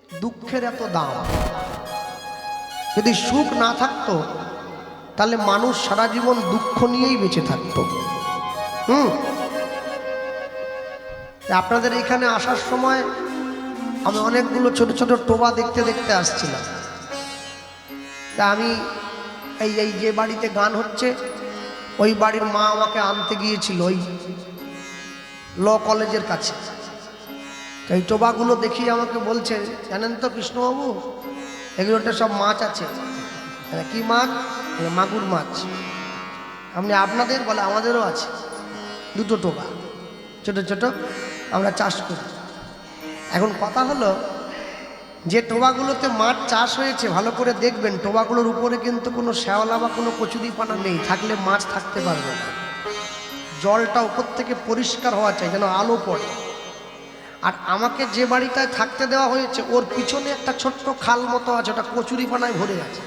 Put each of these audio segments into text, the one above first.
দুঃখের এত দাম। যদি সুখ না থাকতো তাহলে মানুষ সারা জীবন দুঃখ নিয়েই বেঁচে থাকতো। আপনাদের এখানে আসার সময় আমি অনেকগুলো ছোট ছোট টোবা দেখতে দেখতে আসছিলাম। তা আমি এই যে বাড়িতে গান হচ্ছে ওই বাড়ির মা আমাকে আনতে গিয়েছিল ওই ল কলেজের কাছে। এই টোবাগুলো দেখিয়ে আমাকে বলছে, জানেন তো কৃষ্ণবাবু, এগুলোতে সব মাছ আছে। কি মাছ? মাগুর মাছ। আপনি আপনাদের বলে আমাদেরও আছে, দুটো টোবা ছোট ছোট, আমরা চাষ করি। এখন কথা হলো, যে টোবাগুলোতে মাছ চাষ হয়েছে ভালো করে দেখবেন, টোবাগুলোর উপরে কিন্তু কোনো শ্যাওলা বা কোনো কচুরিপানা নেই, থাকলে মাছ থাকতে পারবে না। জলটা উপর থেকে পরিষ্কার হওয়া চাই, যেন আলো পড়ে। আর আমাকে যে বাড়িটায় থাকতে দেওয়া হয়েছে ওর পিছনে একটা ছোট্ট খাল মতো আছে, ওটা কচুরিপানায় ভরে আছে।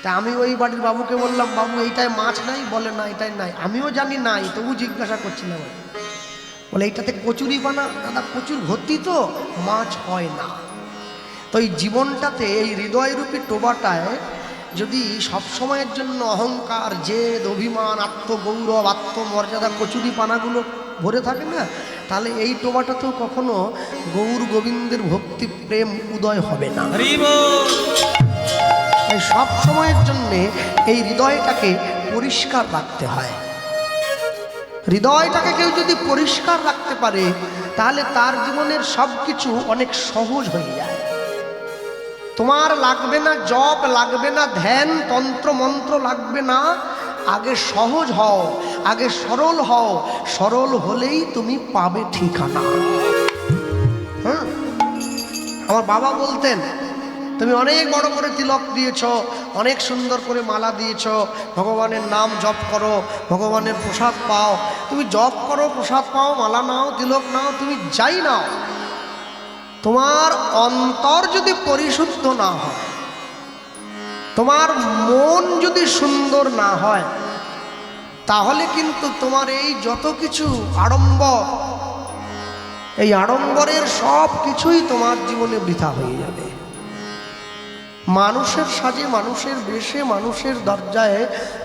তা আমি ওই বাড়ির বাবুকে বললাম, বাবু এইটায় মাছ নাই? বলে না, এটাই নাই। আমিও জানি নাই, তবু জিজ্ঞাসা করছিলাম। বলে এইটাতে কচুরিপানা। দাদা কচুর ভর্তি তো, মাছ হয় না। তো এই জীবনটাতে এই হৃদয়রূপী টোবাটায় যদি সবসময়ের জন্য অহংকার, জেদ, অভিমান, আত্মগৌরব, আত্মমর্যাদা, কচুরিপানাগুলো ভরে থাকে না, তাহলে এই টোবাটাতেও কখনো গৌর গোবিন্দের ভক্তি প্রেম উদয় হবে না। তাই সব সময়ের জন্যে এই হৃদয়টাকে পরিষ্কার রাখতে হয়। হৃদয়টাকে কেউ যদি পরিষ্কার রাখতে পারে তাহলে তার জীবনের সব কিছু অনেক সহজ হয়ে যায়। তোমার লাগবে না জপ, লাগবে না ধ্যান, তন্ত্র মন্ত্র লাগবে না। আগে সহজ হও, আগে সরল হও। সরল হলেই তুমি পাবে ঠিকানা। আমার বাবা বলতেন, তুমি অনেক বড় করে তিলক দিয়েছ, অনেক সুন্দর করে মালা দিয়েছ, ভগবানের নাম জপ করো, ভগবানের প্রসাদ পাও। তুমি জপ করো, প্রসাদ পাও, মালা নাও, তিলক নাও, তুমি যাই নাও, তোমার অন্তর যদি পরিশুদ্ধ না হয়, তোমার মন যদি সুন্দর না হয়, তাহলে কিন্তু তোমার এই যত কিছু আড়ম্বর, এই আড়ম্বরের সব কিছুই তোমার জীবনে বৃথা হয়ে যাবে। মানুষের সাজে, মানুষের বেশে, মানুষের দরজায়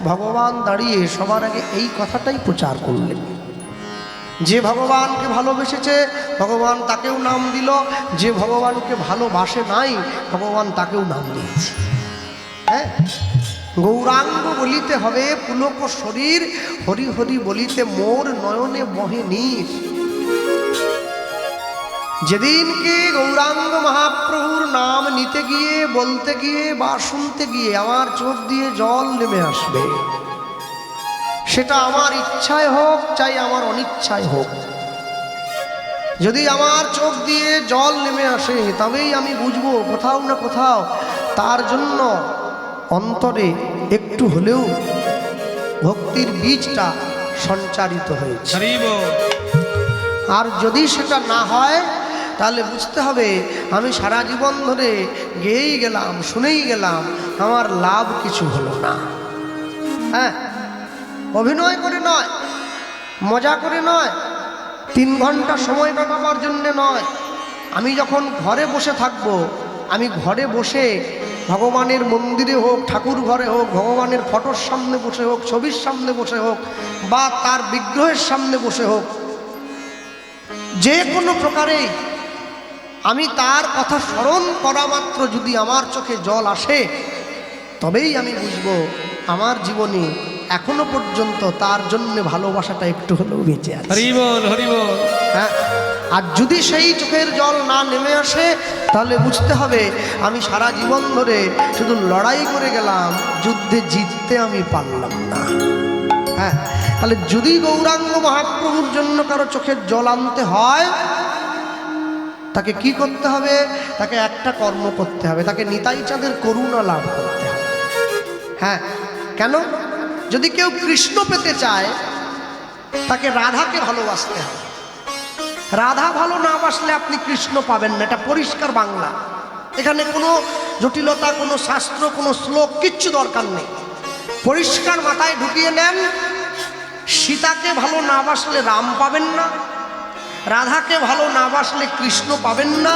ভগবান দাঁড়িয়ে সবার আগে এই কথাটাই প্রচার করলেন, যে ভগবানকে ভালোবেসেছে ভগবান তাকেও নাম দিল, যে ভগবানকে ভালোবাসে নাই ভগবান তাকেও নাম দিয়েছে। হ্যাঁ, গৌরাঙ্গ বলিতে হবে পুলক শরীর, হরি হরি বলিতে মোর নয়নে বহে নীর। যেদিনকে গৌরাঙ্গ মহাপ্রভুর নাম নিতে গিয়ে, বলতে গিয়ে বা শুনতে গিয়ে আমার চোখ দিয়ে জল নেমে আসবে, সেটা আমার ইচ্ছায় হোক চাই আমার অনিচ্ছায় হোক, যদি আমার চোখ দিয়ে জল নেমে আসে তবেই আমি বুঝবো কোথাও না কোথাও তার জন্য অন্তরে একটু হলেও ভক্তির বীজটা সঞ্চারিত হয়েছে। আর যদি সেটা না হয় তাহলে বুঝতে হবে আমি সারা জীবন ধরে গেয়েই গেলাম, শুনেই গেলাম, আমার লাভ কিছু হলো না। হ্যাঁ, অভিনয় করে নয়, মজা করে নয়, 3 ঘন্টা সময় কাটাবার জন্যে নয়। আমি যখন ঘরে বসে থাকব, আমি ঘরে বসে ভগবানের মন্দিরে হোক, ঠাকুর ঘরে হোক, ভগবানের ফটোর সামনে বসে হোক, ছবির সামনে বসে হোক, বা তার বিগ্রহের সামনে বসে হোক, যে কোনো প্রকারেই আমি তার কথা স্মরণ করা মাত্র যদি আমার চোখে জল আসে, তবেই আমি বুঝব আমার জীবনে এখনো পর্যন্ত তার জন্য ভালোবাসাটা একটু হলেও বেঁচে আছে। হরি বল, হরি বল। হ্যাঁ, আর যদি সেই চোখের জল না নেমে আসে তাহলে বুঝতে হবে আমি সারা জীবন ধরে শুধু লড়াই করে গেলাম, যুদ্ধে জিততে আমি পারলাম না। হ্যাঁ, তাহলে যদি গৌরাঙ্গ মহাপ্রভুর জন্য কারো চোখের জল আনতে হয়, তাকে কি করতে হবে? তাকে একটা কর্ম করতে হবে, তাকে নিতাই চাঁদের করুণা লাভ করতে হবে। হ্যাঁ, কেন? যদি কেউ কৃষ্ণ পেতে চায় তাকে রাধাকে ভালোবাসতে হবে। রাধা ভালো না বাসলে আপনি কৃষ্ণ পাবেন না, এটা পরিষ্কার বাংলা। এখানে কোনো জটিলতা, কোনো শাস্ত্র, কোনো শ্লোক কিচ্ছু দরকার নেই। পরিষ্কার মাথায় ঢুকিয়ে নেন, সীতাকে ভালো না বাসলে রাম পাবেন না, রাধাকে ভালো না বাসলে কৃষ্ণ পাবেন না,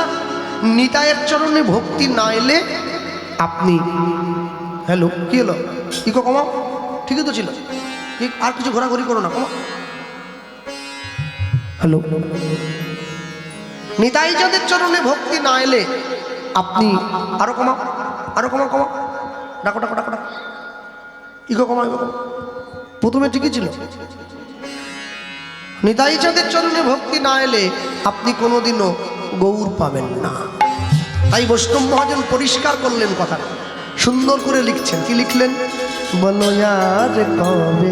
নিতাইয়ের চরণে ভক্তি না এলে আপনি, হ্যালো কি হলো, ইকো কমাও, ঠিকই তো ছিল, ঠিক আর কিছু ঘোরাঘুরি করো না, কমাও। হ্যালো, নিতাই চাঁদের চরণে ভক্তি না এলে আপনি আরো কমাও, আরো কমাও, কমাও, ডাকো ডাকো ডাকো ডাকো, ইকো কমাও, ইকো কমাও। প্রথমে ঠিকই ছিল। নিতাই চাঁদের চরণে ভক্তি না এলে আপনি কোনোদিনও গৌর পাবেন না। তাই বৈষ্ণব মহাজন পরিষ্কার করলেন কথাটা, সুন্দর করে লিখছেন। কি লিখলেন? বলো আর কবে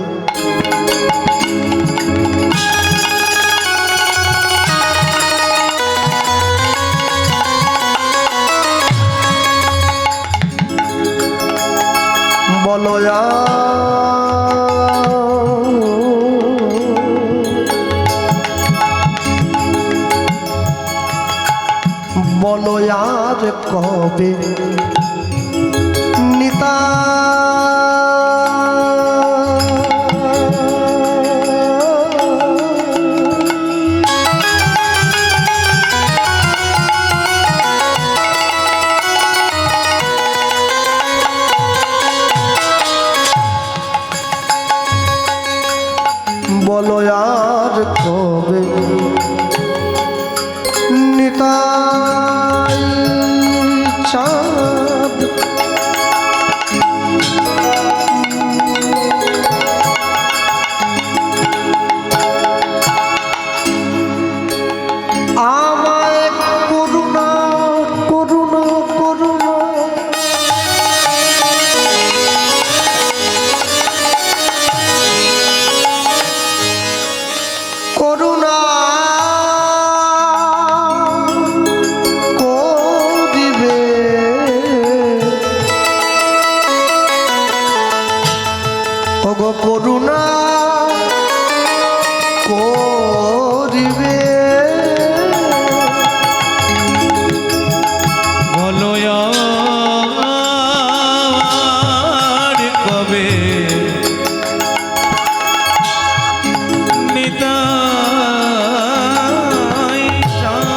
বলো বলো আর কবে নিতা বলো আর কবে নিতাই চাঁদ আমায় করুণা করুণা করুণা করুণা করিবে ওগো করুণা করিবে বলো আর কবে নিতাই চাঁদ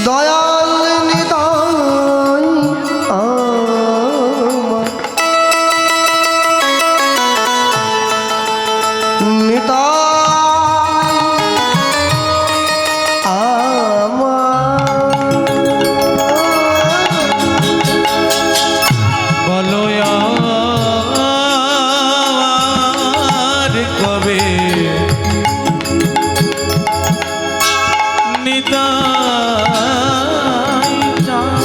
দয়াল নিতাই আমার নিতাই আমার বলো আর কবে নিতাই চাঁদ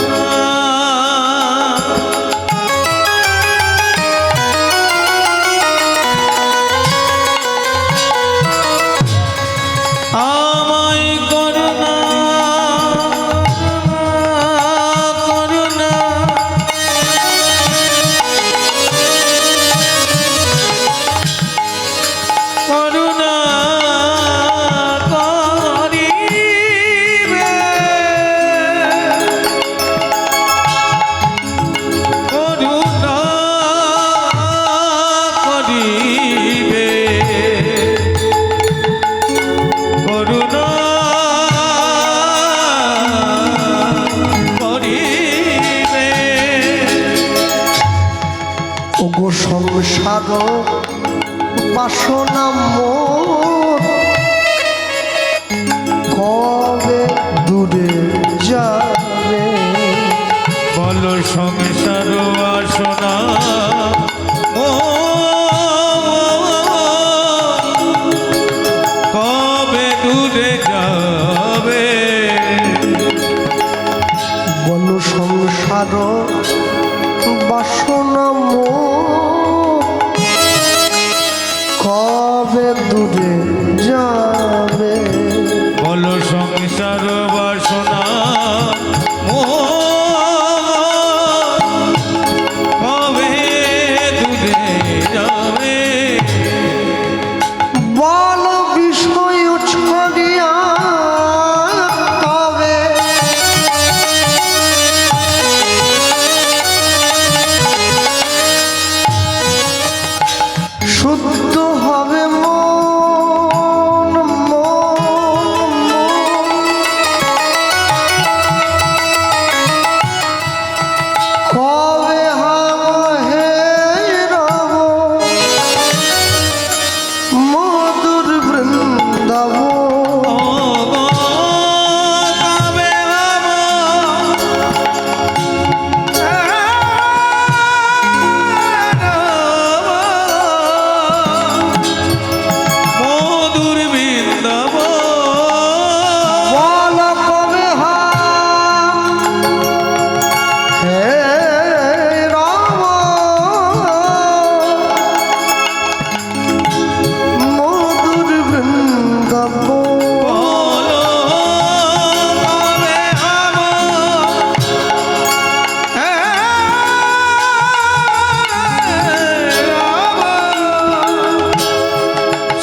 আমায় করুণা করুণা করুণা করিবে করুণা করিবে করুণা করিবে ওগো সংসার বাসনা মোর কবে দূরে যাবে বলো সংসার বাসনা কবে দূরে যাবে বল সংসার বাসনা কবে দূরে যাবে বলো সংসার বাসনা কবে দূরে যাবে বল বিষয় ছড়িয়া কবে শুদ্ধ হবে মন কবে হে রব মধুর বৃন্দাবন মধুর বৃন্দাবন বল কবে হে রাম মধুর বৃন্দাবন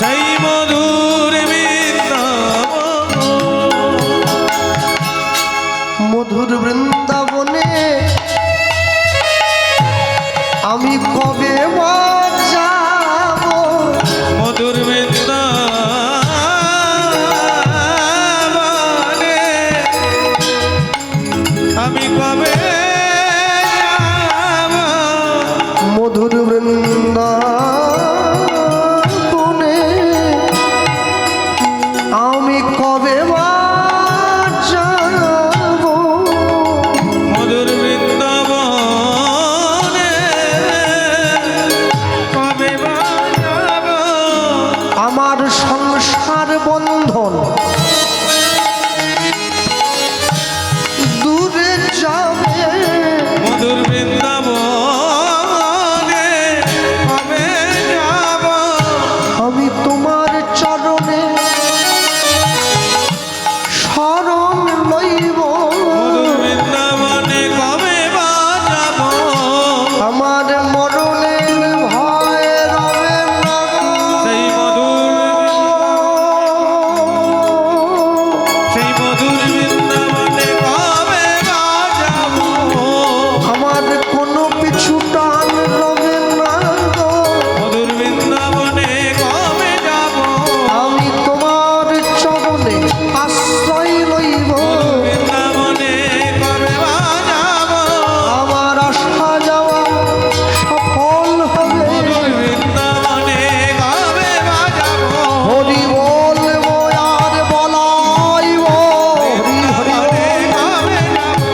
সেই মধুর মধুর বৃন্দাবনে আমি কবে যাব মধুর বৃন্দাবনে আমি কবে যাব মধুর বৃন্দাবনে আমি কবে যাব মধুর বৃন্দাবনে কবে যাব আমার সংসার বন্ধন দূরে যাবে মধুর বৃন্দাবনে কবে যাব আমি তোমার চরণে শরণ লইব মধুর বৃন্দাবনে কবে যাব আমার মরণের ভয় রবে না সেই মধুর বৃন্দাবনে কবে যাব আমার কোনো পিছু টান রবে না গো। মধুর বৃন্দাবনে কবে যাব আমি তোমার চরণে আশ্রয় লইব বৃন্দাবনে কবে যাব আমার আশা যাওয়া সফল হবে মধুর বৃন্দাবনে কবে যাব হরি বলব আর বলাইব হরি হরি বৃন্দাবনে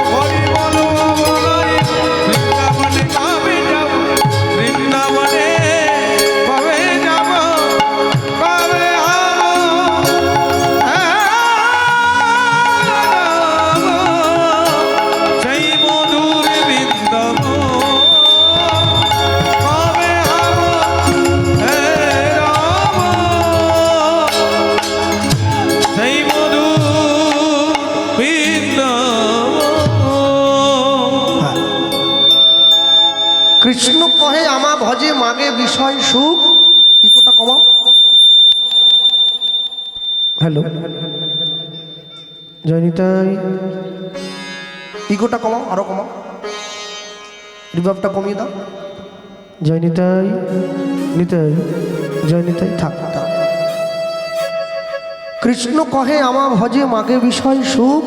কবে যাব কবে সেই মধুর বৃন্দাবন কবে হে রাম সেই মধুর বৃন্দাবন কৃষ্ণ কহে আমা ভজে মাগে বিষয় সুখ ইকোটা কমাও হ্যালো জয়নিতাই ইকোটা কমাও আরো কমাও রিভাবটা কমিয়ে দাও জয়নিতাই নিতাই জয়নিতাই থাক থাক কৃষ্ণ কহে আমা ভজে মাগে বিষয় সুখ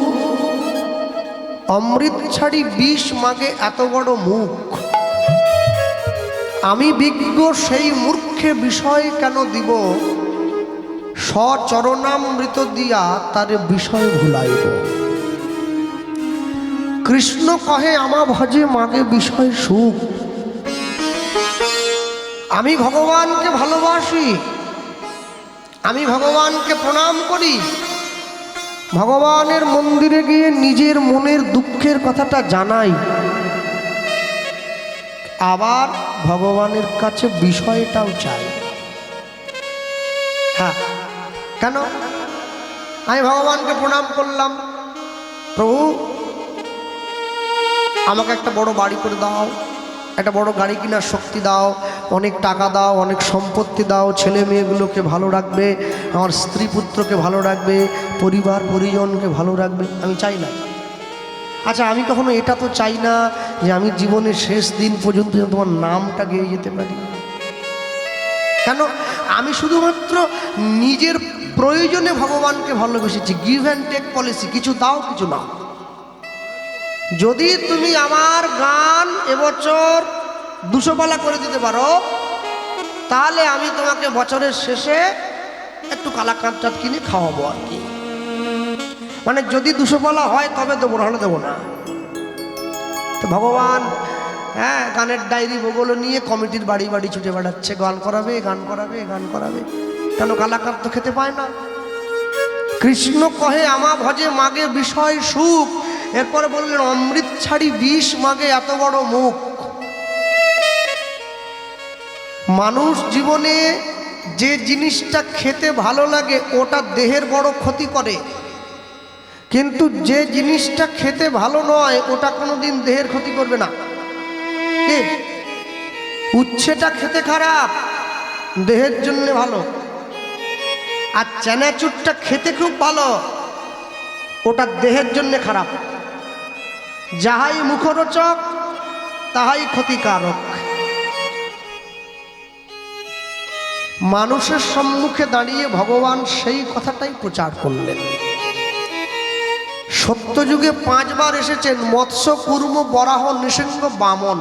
অমৃত ছাড়ি বিষ মাগে এত বড় মুখ আমি বিজ্ঞ সেই মূর্খে বিষয় কেন দিব সচরণামৃত দিয়া তার বিষয় ভুলাইব কৃষ্ণ কহে আমা ভজে মাগে বিষয় সুখ। আমি ভগবানকে ভালোবাসি, আমি ভগবানকে প্রণাম করি, ভগবানের মন্দিরে গিয়ে নিজের মনের দুঃখের কথাটা জানাই, আবার ভগবানের কাছে বিষয়টাও চাই। হ্যাঁ, কেন? আমি ভগবানকে প্রণাম করলাম, প্রভু আমাকে একটা বড় বাড়ি করে দাও, একটা বড় গাড়ি কেনার শক্তি দাও, অনেক টাকা দাও, অনেক সম্পত্তি দাও, ছেলে মেয়েগুলোকে ভালো রাখবে, আমার স্ত্রী পুত্রকে ভালো রাখবে, পরিবার পরিজনকে ভালো রাখবে। আমি চাই না। আচ্ছা, আমি কখনো এটা তো চাই না যে আমি জীবনের শেষ দিন পর্যন্ত যেন তোমার নামটা গেয়ে যেতে পারি। কেন? আমি শুধুমাত্র নিজের প্রয়োজনে ভগবানকে ভালোবেসেছি। গিভ অ্যান্ড টেক পলিসি, কিছু দাও কিছু নাও। যদি তুমি আমার গান এবছর 200 পালা করে দিতে পারো, তাহলে আমি তোমাকে বছরের শেষে একটু কালাকাঁদ কিনে খাওয়াবো আর কি। মানে যদি 200 পালা হয় তবে দেবো, নাহলে দেবো না। তো ভগবান হ্যাঁ গানের ডায়েরি ওগুলো নিয়ে কমিটির বাড়ি বাড়ি ছুটে বেড়াচ্ছে, গান করাবে গান করাবে গান করাবে। কেন? কালাকাঁদ তো খেতে পায় না। কৃষ্ণ কহে আমা ভজে মাগে বিষয় সুখ। এরপরে বললেন অমৃত ছাড়ি বিষ মাগে এত বড় মুখ। মানুষ জীবনে যে জিনিসটা খেতে ভালো লাগে ওটা দেহের বড় ক্ষতি করে, কিন্তু যে জিনিসটা খেতে ভালো নয় ওটা কোনোদিন দেহের ক্ষতি করবে না। কি? উচ্ছেটা খেতে খারাপ, দেহের জন্য ভালো। আর চানাচুরটা খেতে খুব ভালো, ওটা দেহের জন্য খারাপ। যাহাই মুখরোচক তাহাই ক্ষতিকারক। মানুষের সম্মুখে দাঁড়িয়ে ভগবান সেই কথাটাই প্রচার করলেন। সত্যযুগে 5 বার এসেছেন, মৎস্য কুর্ম বরাহ নৃসিংহ বামন।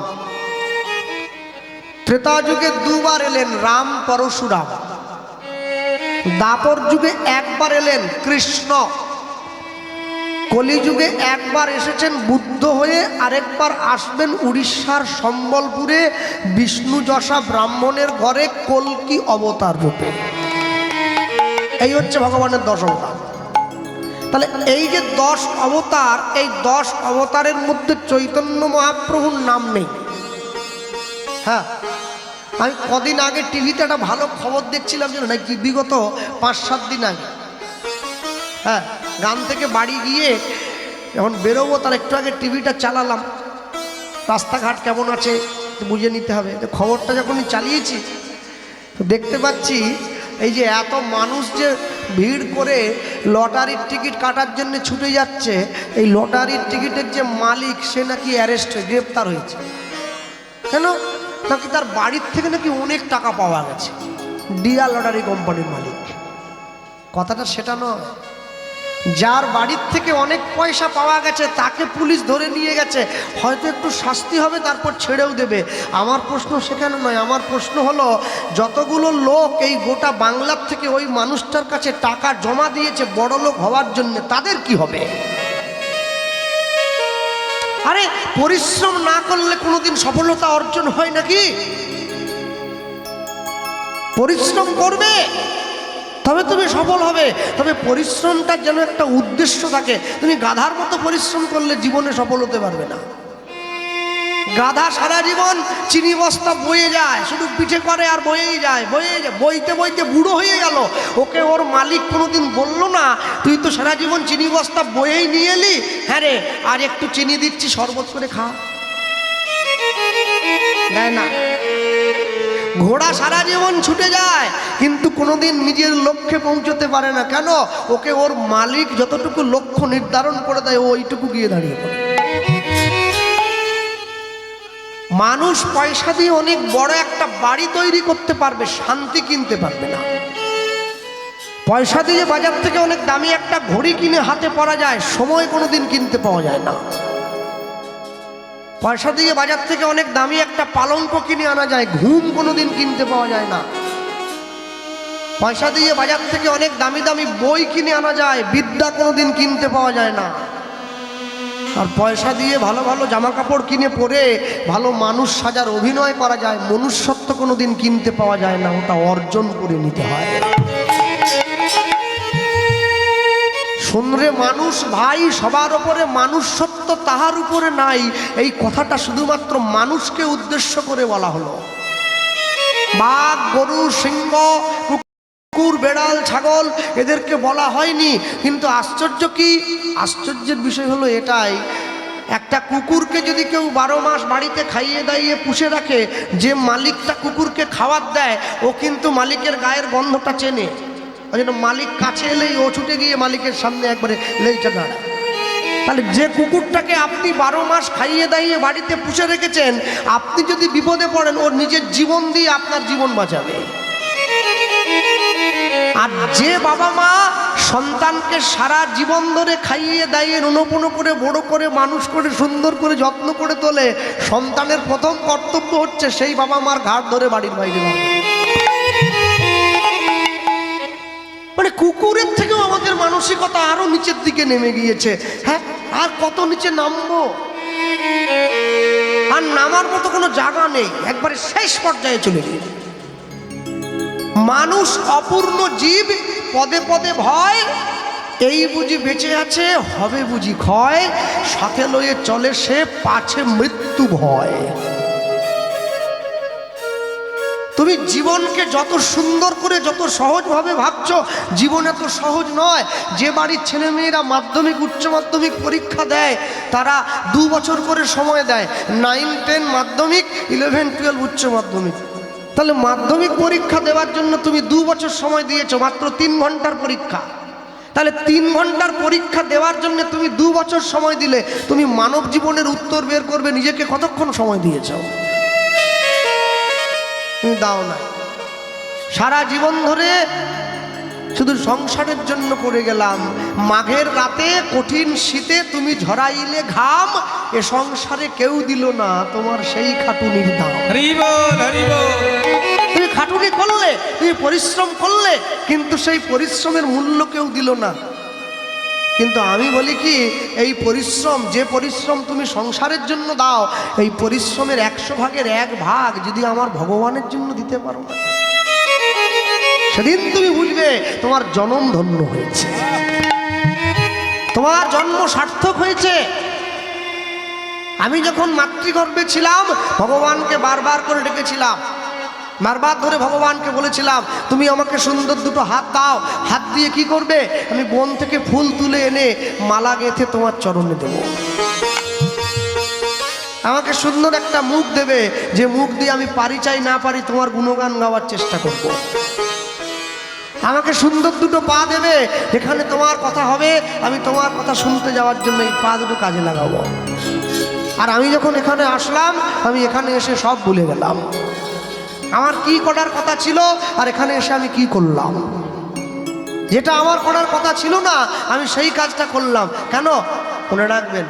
ত্রেতা যুগে 2 বার এলেন, রাম পরশুরাম। দাপর যুগে 1 বার এলেন, কৃষ্ণ। কলিযুগে 1 বার এসেছেন বুদ্ধ হয়ে, আরেকবার আসবেন উড়িষ্যার সম্বলপুরে বিষ্ণু যশা ব্রাহ্মণের ঘরে কল্কি অবতার রূপে। এই হচ্ছে ভগবানের 10 অবতার। তাহলে এই যে 10 অবতার, এই 10 অবতারের মধ্যে চৈতন্য মহাপ্রভুর নাম নেই। হ্যাঁ, আমি কদিন আগে টিভিতে একটা ভালো খবর দেখছিলাম, জানো নাকি? বিগত 5-7 দিন আগে। হ্যাঁ, গান থেকে বাড়ি গিয়ে যখন বেরোবো তার একটু আগে টিভিটা চালালাম, রাস্তাঘাট কেমন আছে বুঝে নিতে হবে। তো খবরটা যখনই চালিয়েছি তো দেখতে পাচ্ছি এই যে এত মানুষ যে ভিড় করে লটারির টিকিট কাটার জন্য ছুটে যাচ্ছে, এই লটারির টিকিটের যে মালিক সে নাকি অ্যারেস্ট হয়ে গ্রেপ্তার হয়েছে। কেন? নাকি তার বাড়ির থেকে নাকি অনেক টাকা পাওয়া গেছে। ডিয়া লটারি কোম্পানির মালিক। কথাটা সেটা নয়। যার বাড়ির থেকে অনেক পয়সা পাওয়া গেছে তাকে পুলিশ ধরে নিয়ে গেছে, হয়তো একটু শাস্তি হবে, তারপর ছেড়েও দেবে। আমার প্রশ্ন সেখানে নয়। আমার প্রশ্ন হলো, যতগুলো লোক এই গোটা বাংলার থেকে ওই মানুষটার কাছে টাকা জমা দিয়েছে বড় লোক হওয়ার জন্য, তাদের কি হবে? আরে পরিশ্রম না করলে কোনোদিন সফলতা অর্জন হয় নাকি? পরিশ্রম করবে তবে তুমি সফল হবে। তবে পরিশ্রমটার যেন একটা উদ্দেশ্য থাকে। তুমি গাধার মতো পরিশ্রম করলে জীবনে সফল হতে পারবে না। গাধা সারা জীবন চিনি বস্তা বয়ে যায়, শুধু পিঠে করে আর বয়েই যায়, বইতে বইতে বুড়ো হয়ে গেল। ওকে ওর মালিক কোনোদিন বলল না, তুই তো সারা জীবন চিনি বস্তা বয়েই নিয়ে এলি, হ্যাঁ রে আর একটু চিনি দিচ্ছি শরবত করে খা। দেয় না। ঘোড়া সারা জীবন ছুটে যায় কিন্তু কোনোদিন নিজের লক্ষ্যে পৌঁছতে পারে না। কেন? ওকে ওর মালিক যতটুকু লক্ষ্য নির্ধারণ করে দেয় ওইটুকু গিয়ে দাঁড়িয়ে পড়ে। মানুষ পয়সা দিয়ে অনেক বড় একটা বাড়ি তৈরি করতে পারবে, শান্তি কিনতে পারবে না। পয়সা দিয়ে বাজার থেকে অনেক দামি একটা ঘড়ি কিনে হাতে পরা যায়, সময় কোনোদিন কিনতে পাওয়া যায় না। পয়সা দিয়ে বাজার থেকে অনেক দামি একটা পালঙ্ক কিনে আনা যায়, ঘুম কোনোদিন কিনতে পাওয়া যায় না। পয়সা দিয়ে বাজার থেকে অনেক দামি দামি বই কিনে আনা যায়, বিদ্যা কোনোদিন কিনতে পাওয়া যায় না। আর পয়সা দিয়ে ভালো ভালো জামা কাপড় কিনে পরে ভালো মানুষ সাজার অভিনয় করা যায়, মনুষ্যত্ব কোনোদিন কিনতে পাওয়া যায় না, ওটা অর্জন করে নিতে হয়। শুনরে মানুষ ভাই, সবার উপরে মানুষত্ব তাহার উপরে নাই, এই কথাটা শুধুমাত্র মানুষকে উদ্দেশ্য করে বলা হলো। বাঘ, গরু, সিংহ, কুকুর, বেড়াল, ছাগল এদেরকে বলা হয়নি। কিন্তু আশ্চর্য কি, আশ্চর্যের বিষয় হলো এটাই, একটা কুকুরকে যদি কেউ 12 মাস বাড়িতে খাইয়ে দাইয়ে পুষে রাখে, যে মালিকটা কুকুরকে খাবার দেয় ও কিন্তু মালিকের গায়ের গন্ধটা চেনে। ওই জন্য মালিক কাছে এলেই ও ছুটে গিয়ে মালিকের সামনে একবারে লেজটা দাঁড়ায়। তাহলে যে কুকুরটাকে আপনি 12 মাস খাইয়ে দাইয়ে বাড়িতে পুষে রেখেছেন, আপনি যদি বিপদে পড়েন ওর নিজের জীবন দিয়ে আপনার জীবন বাঁচাবে। আর যে বাবা মা সন্তানকে সারা জীবন ধরে খাইয়ে দাইয়ে নুনপুনো করে বড় করে মানুষ করে সুন্দর করে যত্ন করে তোলে, সন্তানের প্রথম কর্তব্য হচ্ছে সেই বাবা মার ঘাট ধরে বাড়ির বাইরে নামানো। মানে কুকুরের থেকেও আমাদের মানসিকতা আরো নিচের দিকে নেমে গিয়েছে। হ্যাঁ, আর কত নিচে নামবো? আর নামার মতো কোনো জায়গা নেই, একবারে শেষ পর্যায়ে চলে গিয়েছে। মানুষ অপূর্ণ জীব, পদে পদে ভয়, এই বুঝি বেঁচে আছে, হবে বুঝি ক্ষয়, সাথে লয়ে চলে সে পাছে মৃত্যু ভয়। তুমি জীবনকে যত সুন্দর করে যত সহজভাবে ভাবছো, জীবন এত সহজ নয়। যে বাড়ির ছেলেমেয়েরা মাধ্যমিক উচ্চ মাধ্যমিক পরীক্ষা দেয় তারা 2 বছর করে সময় দেয়, 9, 10 মাধ্যমিক, 11, 12 উচ্চ মাধ্যমিক। তাহলে মাধ্যমিক পরীক্ষা দেওয়ার জন্য তুমি 2 বছর সময় দিয়েছো, মাত্র 3 ঘন্টার পরীক্ষা। তাহলে 3 ঘন্টার পরীক্ষা দেওয়ার জন্য তুমি 2 বছর সময় দিলে, তুমি মানব জীবনের উত্তর বের করবে নিজেকে কতক্ষণ সময় দিয়েছো? তুমি দাও না। সারা জীবন ধরে শুধু সংসারের জন্য করে গেলাম, মাঘের রাতে কঠিন শীতে তুমি ঝরাইলে ঘাম, এ সংসারে কেউ দিল না তোমার সেই খাটুনির দাম। তুমি খাটুনি করলে, তুমি পরিশ্রম করলে, কিন্তু সেই পরিশ্রমের মূল্য কেউ দিল না। কিন্তু আমি বলি কি, এই পরিশ্রম, যে পরিশ্রম তুমি সংসারের জন্য দাও, এই পরিশ্রমের 100 ভাগের 1 ভাগ যদি আমার ভগবানের জন্য দিতে পারো না, সেদিন তুমি বুঝবে তোমার জন্ম ধন্য হয়েছে, তোমার জন্ম সার্থক হয়েছে। আমি যখন মাতৃগর্ভে ছিলাম ভগবানকে বারবার করে ডেকেছিলাম, বারবার ধরে ভগবানকে বলেছিলাম তুমি আমাকে সুন্দর 2টো হাত দাও, হাত দিয়ে কি করবে? আমি বন থেকে ফুল তুলে এনে মালা গেঁথে তোমার চরণে দেব। আমাকে সুন্দর একটা মুখ দেবে, যে মুখ দিয়ে আমি পারি চাই না পারি তোমার গুণগান গাওয়ার চেষ্টা করব। আমাকে সুন্দর 2টো পা দেবে, যেখানে তোমার কথা হবে আমি তোমার কথা শুনতে যাওয়ার জন্য এই পা 2টো কাজে লাগাবো। আর আমি যখন এখানে আসলাম, আমি এখানে এসে সব ভুলে গেলাম আমার কি করার কথা ছিল, আর এখানে এসে আমি কি করলাম। যেটা আমার করার কথা ছিল না, আমি সেই কাজটা করলাম। কেন? মনে রাখবেন,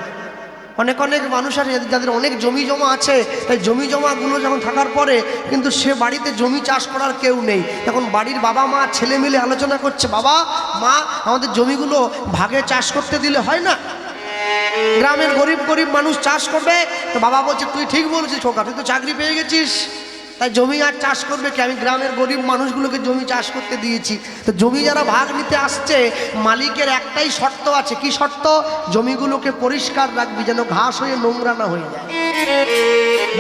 অনেক অনেক মানুষ আছে যাদের অনেক জমি জমা আছে, তাই জমি জমাগুলো যখন থাকার পরে কিন্তু সে বাড়িতে জমি চাষ করার কেউ নেই। এখন বাড়ির বাবা মা ছেলে মিলে আলোচনা করছে, বাবা মা আমাদের জমিগুলো ভাগে চাষ করতে দিলে হয় না? গ্রামের গরিব গরিব মানুষ চাষ করবে। তো বাবা বলছে তুই ঠিক বলেছিস খোকা, তুই তো চাকরি পেয়ে গেছিস, তাই জমি আর চাষ করবে কি? আমি গ্রামের গরিব মানুষগুলোকে জমি চাষ করতে দিয়েছি। তো জমি যারা ভাগ নিতে আসছে, মালিকের একটাই শর্ত আছে। কি শর্ত? জমিগুলোকে পরিষ্কার রাখবি, যেন ঘাস হয়ে নোংরা না হয়ে যায়।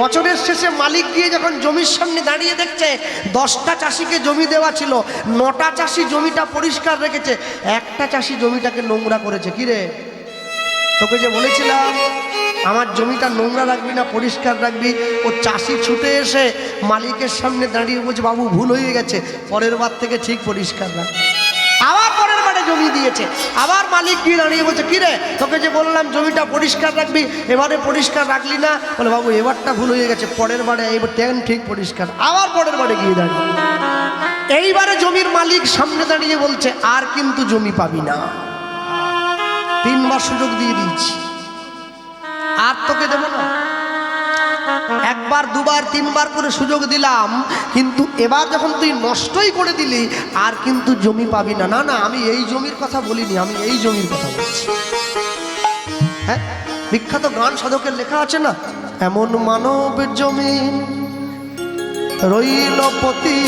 বছরের শেষে মালিক গিয়ে যখন জমির সামনে দাঁড়িয়ে দেখছে 10টা চাষিকে জমি দেওয়া ছিল, 9টা চাষি জমিটা পরিষ্কার রেখেছে, একটা চাষি জমিটাকে নোংরা করেছে। কি রে, তোকে যে বলেছিলাম আমার জমিটা নোংরা রাখবি না, পরিষ্কার রাখবি। ও চাষি ছুটে এসে মালিকের সামনে দাঁড়িয়ে বলছে বাবু ভুল হয়ে গেছে, পরের বার থেকে ঠিক পরিষ্কার রাখবি। আবার পরের বারে জমি দিয়েছে, আবার মালিক গিয়ে দাঁড়িয়ে বলছে কি রে, তোকে যে বললাম জমিটা পরিষ্কার রাখবি, এবারে পরিষ্কার রাখলি না। বলে বাবু এবারটা ভুল হয়ে গেছে, পরের বারে এবার ঠিক পরিষ্কার। আবার পরের বারে গিয়ে দাঁড়িয়ে, এইবারে জমির মালিক সামনে দাঁড়িয়ে বলছে আর কিন্তু জমি পাবি না, 3 বার সুযোগ দিয়ে দিয়েছি, আর তোকে দেবো না। 1 বার 2 বার 3 বার করে সুযোগ দিলাম, কিন্তু এবার যখন তুই নষ্টই করে দিলি আর কিন্তু জমি পাবি না। না না, আমি এই জমির কথা বলিনি, আমি এই জমির কথা বলছি। হ্যাঁ, বিখ্যাত গান সাধকের লেখা আছে না, এমন মানব জমিন রইল পতি,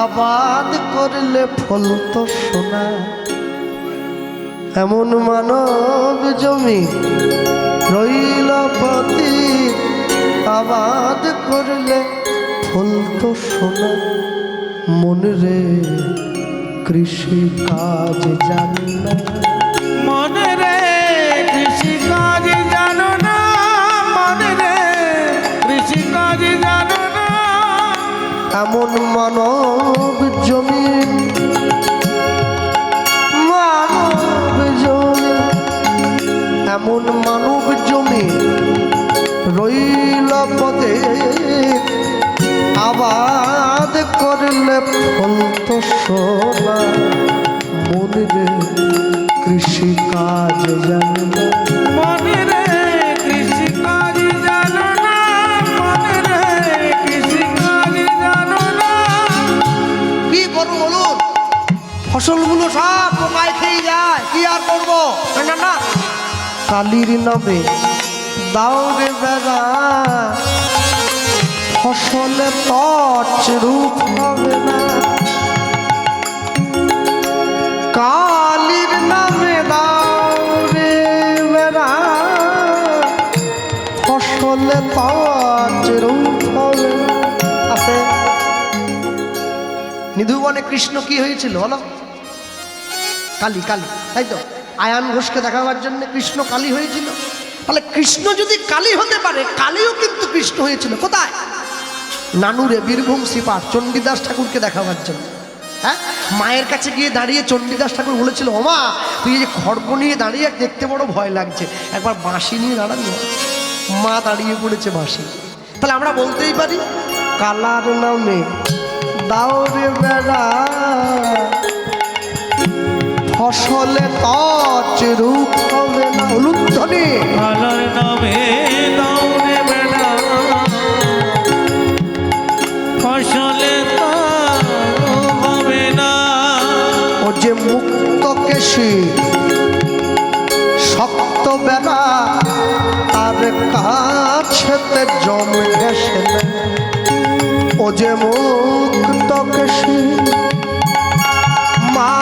আবাদ করলে ফল তো সোনা। এমন মানব জমিন রইল পতি, আবাদ করলে ফল তো সোনা। মন রে কৃষি কাজ জানি না, মনে রে কৃষি কাজ জানো না, মনে রে কৃষি কাজ জানো না। এমন মানব জমিন, মানব জমিন, এমন মানব জমিন রইল পদে, আবাদ করলে ফল তো সোনা। মন রে কৃষি কাজ জানে না, মনে রে কৃষি কাজ জানো না, মনে রে কৃষি কাজ জানো না। কি করবো বলুন, ফসলগুলো সব পোকায় খেয়ে যায়, কি আর করবো? না না, কালির নামে দাও রে বেড়া, ফসলে তছ রূপ হবে না। কালির নামে দাও রে বেড়া, ফসলে তছ রূপ হবে না। আছে নিধুবনে কৃষ্ণ কি হয়েছিল বলো? কালী, কালী, তাই তো। আয়ান ঘোষকে দেখাবার জন্য কৃষ্ণ কালী হয়েছিল। তাহলে কৃষ্ণ যদি কালী হতে পারে, কালীও কিন্তু কৃষ্ণ হয়েছিল কোথায়? নানুরে, বীরভূম সিপার চণ্ডীদাস ঠাকুরকে দেখাবার জন্য। হ্যাঁ, মায়ের কাছে গিয়ে দাঁড়িয়ে চণ্ডীদাস ঠাকুর বলেছিল, ওমা তুই এই যে খড়গ নিয়ে দাঁড়িয়ে দেখতে বড় ভয় লাগছে, একবার বাঁশি নিয়ে দাঁড়াবি। মা দাঁড়িয়ে পড়েছে বাঁশি। তাহলে আমরা বলতেই পারি, কালার নামে দাও রে বেড়া, ফসলে তছ রূপ হবে না। উলুধ্বনি আলার নামে দাও রে বেড়া, ফসলে তো হবে না। ও যে মুক্ত কেশি শক্ত বেড়া, আর কাছেতে জমে গেছে না। ও যে মুক্ত কেশি মা,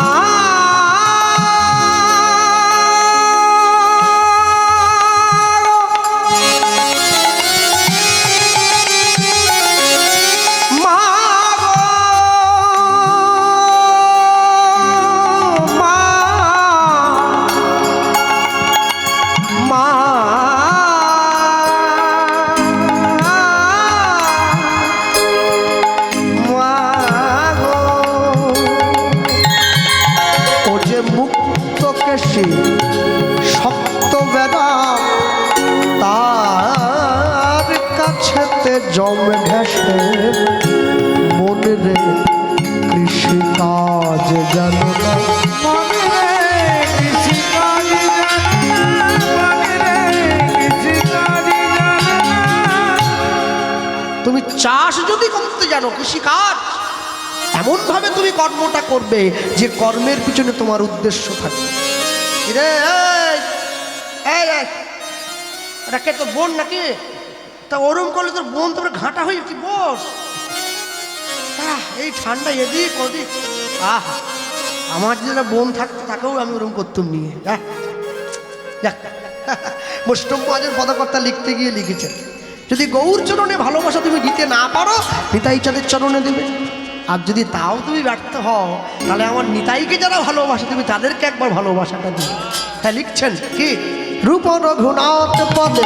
শক্ত বেড়া, তার কাছেতে জমে ঘেসে। মনে রে কৃষি কাজ জানো না, মনে রে কৃষি কাজ জানো না, মনে রে কৃষি কাজ জানো না। তুমি চাষ যদি করতে জানো, কৃষিকাজ এমন ভাবে তুমি কর্মটা করবে যে কর্মের পিছনে তোমার উদ্দেশ্য থাকবে। রে এটা কে তোর বোন নাকি? তা ওরম করলে তোর বোন তোর ঘাঁটা হয়ে যাচ্ছে। বস, এই ঠান্ডা এদিক ওদিক। আহা, আমার যদি বোন থাকতো তাকেও আমি ওরম করতাম নিয়ে। বৈষ্ণব সমাজের পদকর্তা লিখতে গিয়ে লিখেছেন, যদি গৌর চরণে ভালোবাসা তুমি দিতে না পারো, নিতাই চাঁদের চরণে দেবে। আর যদি তাও তুমি ব্যর্থ হও, তাহলে আমার নিতাইকে যারা ভালোবাসে তুমি তাদেরকে একবার ভালোবাসাটা দিবে। হ্যাঁ, লিখছেন কি, রূপ রঘুনাথ পদে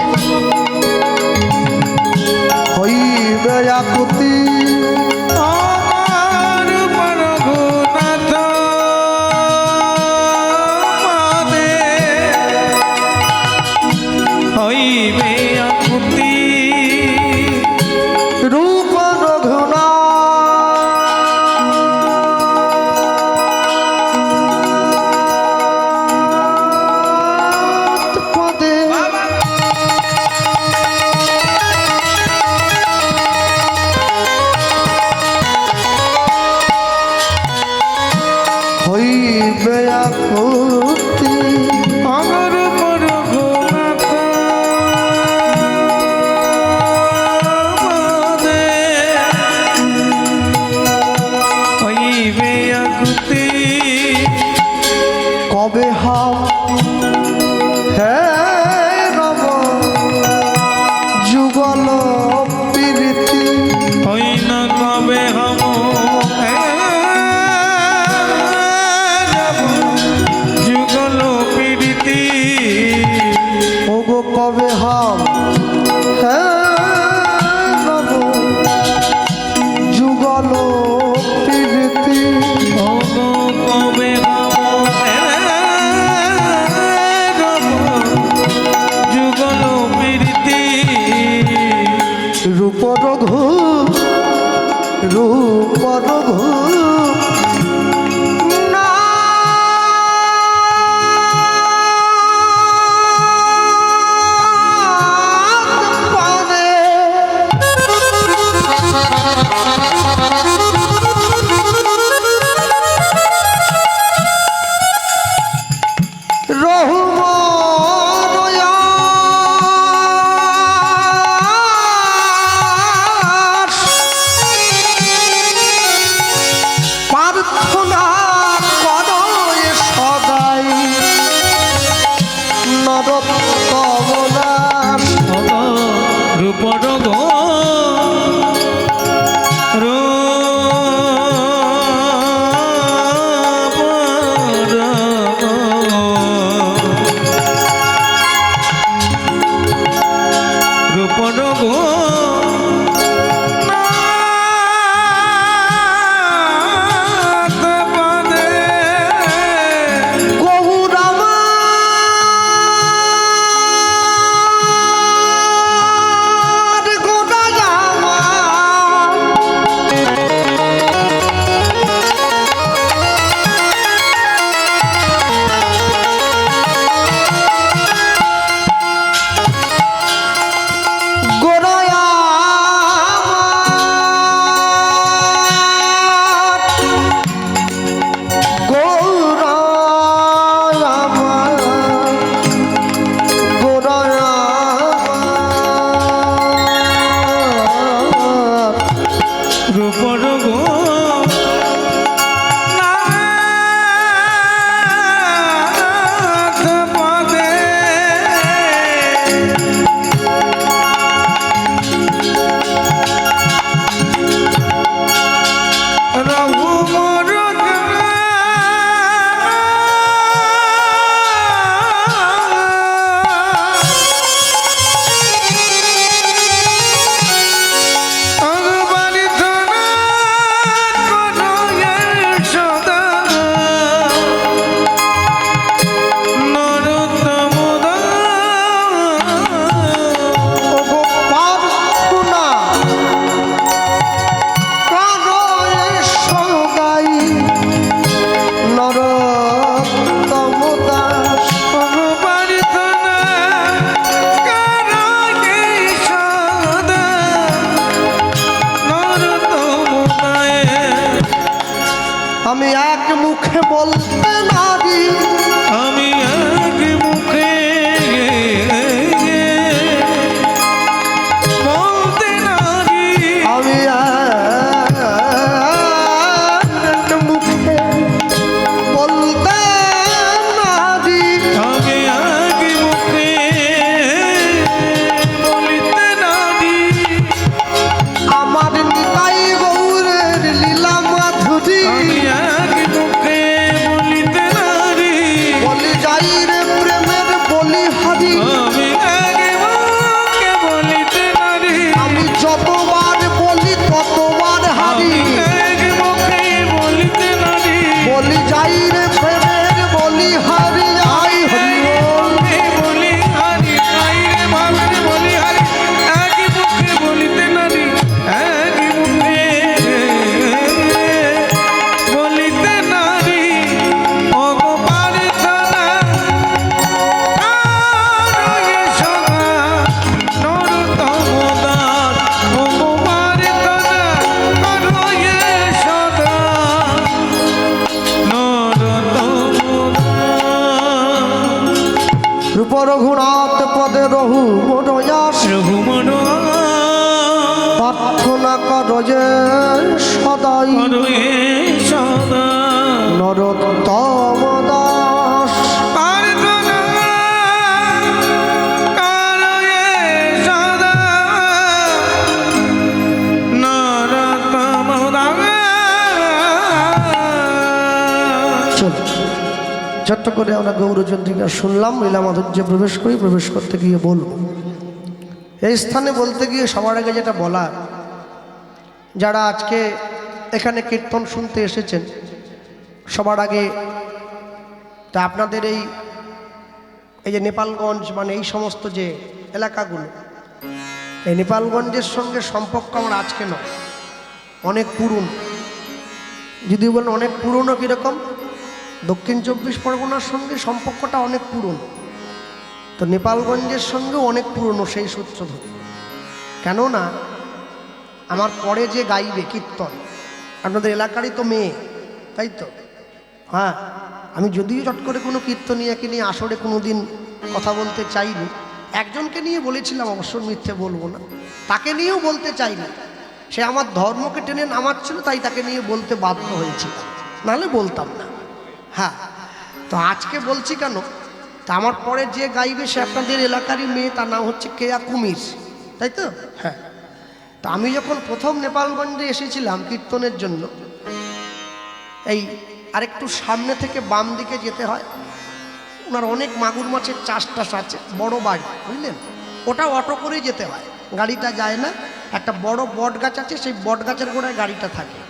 হইবে আকুতি, আমার রঘুনাথ পদে হইবে আকুতি। রূপ রঘুনাথ পদে যুগল প্রীতি হই না কবে হম যুগল প্রীতি ওগো কবে হাম হব যুগল প্রীতি ওগো কবে হম যুগল প্রীতি রূপ রঘু রূপ রঘু আমি এক মুখে বলতে নারি আমি এক মুখে বলতে নারি আমি এক মুখে বলতে নারি আমি এক মুখে বলতে নারি আমার নিতাই গৌরের লীলা মাধুরী আমি এক মুখে বলিতে নারি বলি যাই রে প্রেমের বলি হারি আমি এক মুখে বলিতে নারি আমি যতবার বলি ততবার হারি এক মুখে বলিতে নারি বলি যাই রে প্রেমের বলি হারি আই হরি বল বলি হারি আই রে ভাবের বলি হারি এক মুখে বলিতে নারি এক মুখে বলিতে নারি ভগবান সদা আরয়ে সদা নরতম দাস ভগবান সদা আরয়ে সদা নরতম রূপ রঘুনাথ পদে রহু মনোয়াস রঘুমন প্রার্থনা কর যে সদাই করয়ে সদা নরোত্তম দাস প্রার্থনা করয়ে সদা ছোট্ট করে আমরা গৌরচন্দ্রিকা শুনলাম, লীলা মাধুর্যে প্রবেশ করি। প্রবেশ করতে গিয়ে বলব, এই স্থানে বলতে গিয়ে সবার আগে যেটা বলার, যারা আজকে এখানে কীর্তন শুনতে এসেছেন, সবার আগে তা আপনাদের এই যে নেপালগঞ্জ মানে এই সমস্ত যে এলাকাগুলো, এই নেপালগঞ্জের সঙ্গে সম্পর্ক আমার আজকে নয়, অনেক পুরনো। যদি বলেন অনেক পুরনো কীরকম, দক্ষিণ 24 পরগনার সঙ্গে সম্পর্কটা অনেক পুরনো, তো নেপালগঞ্জের সঙ্গেও অনেক পুরনো সেই সূত্র ধরে। কেননা আমার পরে যে গাইবে কীর্তন আপনাদের এলাকারই তো মেয়ে, তাই তো? হ্যাঁ, আমি যদিও চট করে কোনো কীর্তনিয়াকে নিয়ে আসরে কোনো দিন কথা বলতে চাইনি, একজনকে নিয়ে বলেছিলাম, অবশ্য মিথ্যে বলবো না, তাকে নিয়েও বলতে চাইনি। সে আমার ধর্মকে টেনে নামাচ্ছিল, তাই তাকে নিয়ে বলতে বাধ্য হয়েছিল, নাহলে বলতাম না। হ্যাঁ, তো আজকে বলছি কেন, তা আমার পরে যে গাইবে সে আপনাদের এলাকারই মেয়ে, তার নাম হচ্ছে কেয়া কুমির, তাই তো? হ্যাঁ, তা আমি যখন প্রথম নেপালগঞ্জে এসেছিলাম কীর্তনের জন্য, এই আরেকটু সামনে থেকে বাম দিকে যেতে হয়, ওনার অনেক মাগুর মাছের চাষ টাস আছে, বড় বাড়ি, বুঝলেন? ওটা অটো করে যেতে হয়, গাড়িটা যায় না। একটা বড় বট গাছ আছে, সেই বট গাছের গোড়ায় গাড়িটা থাকে।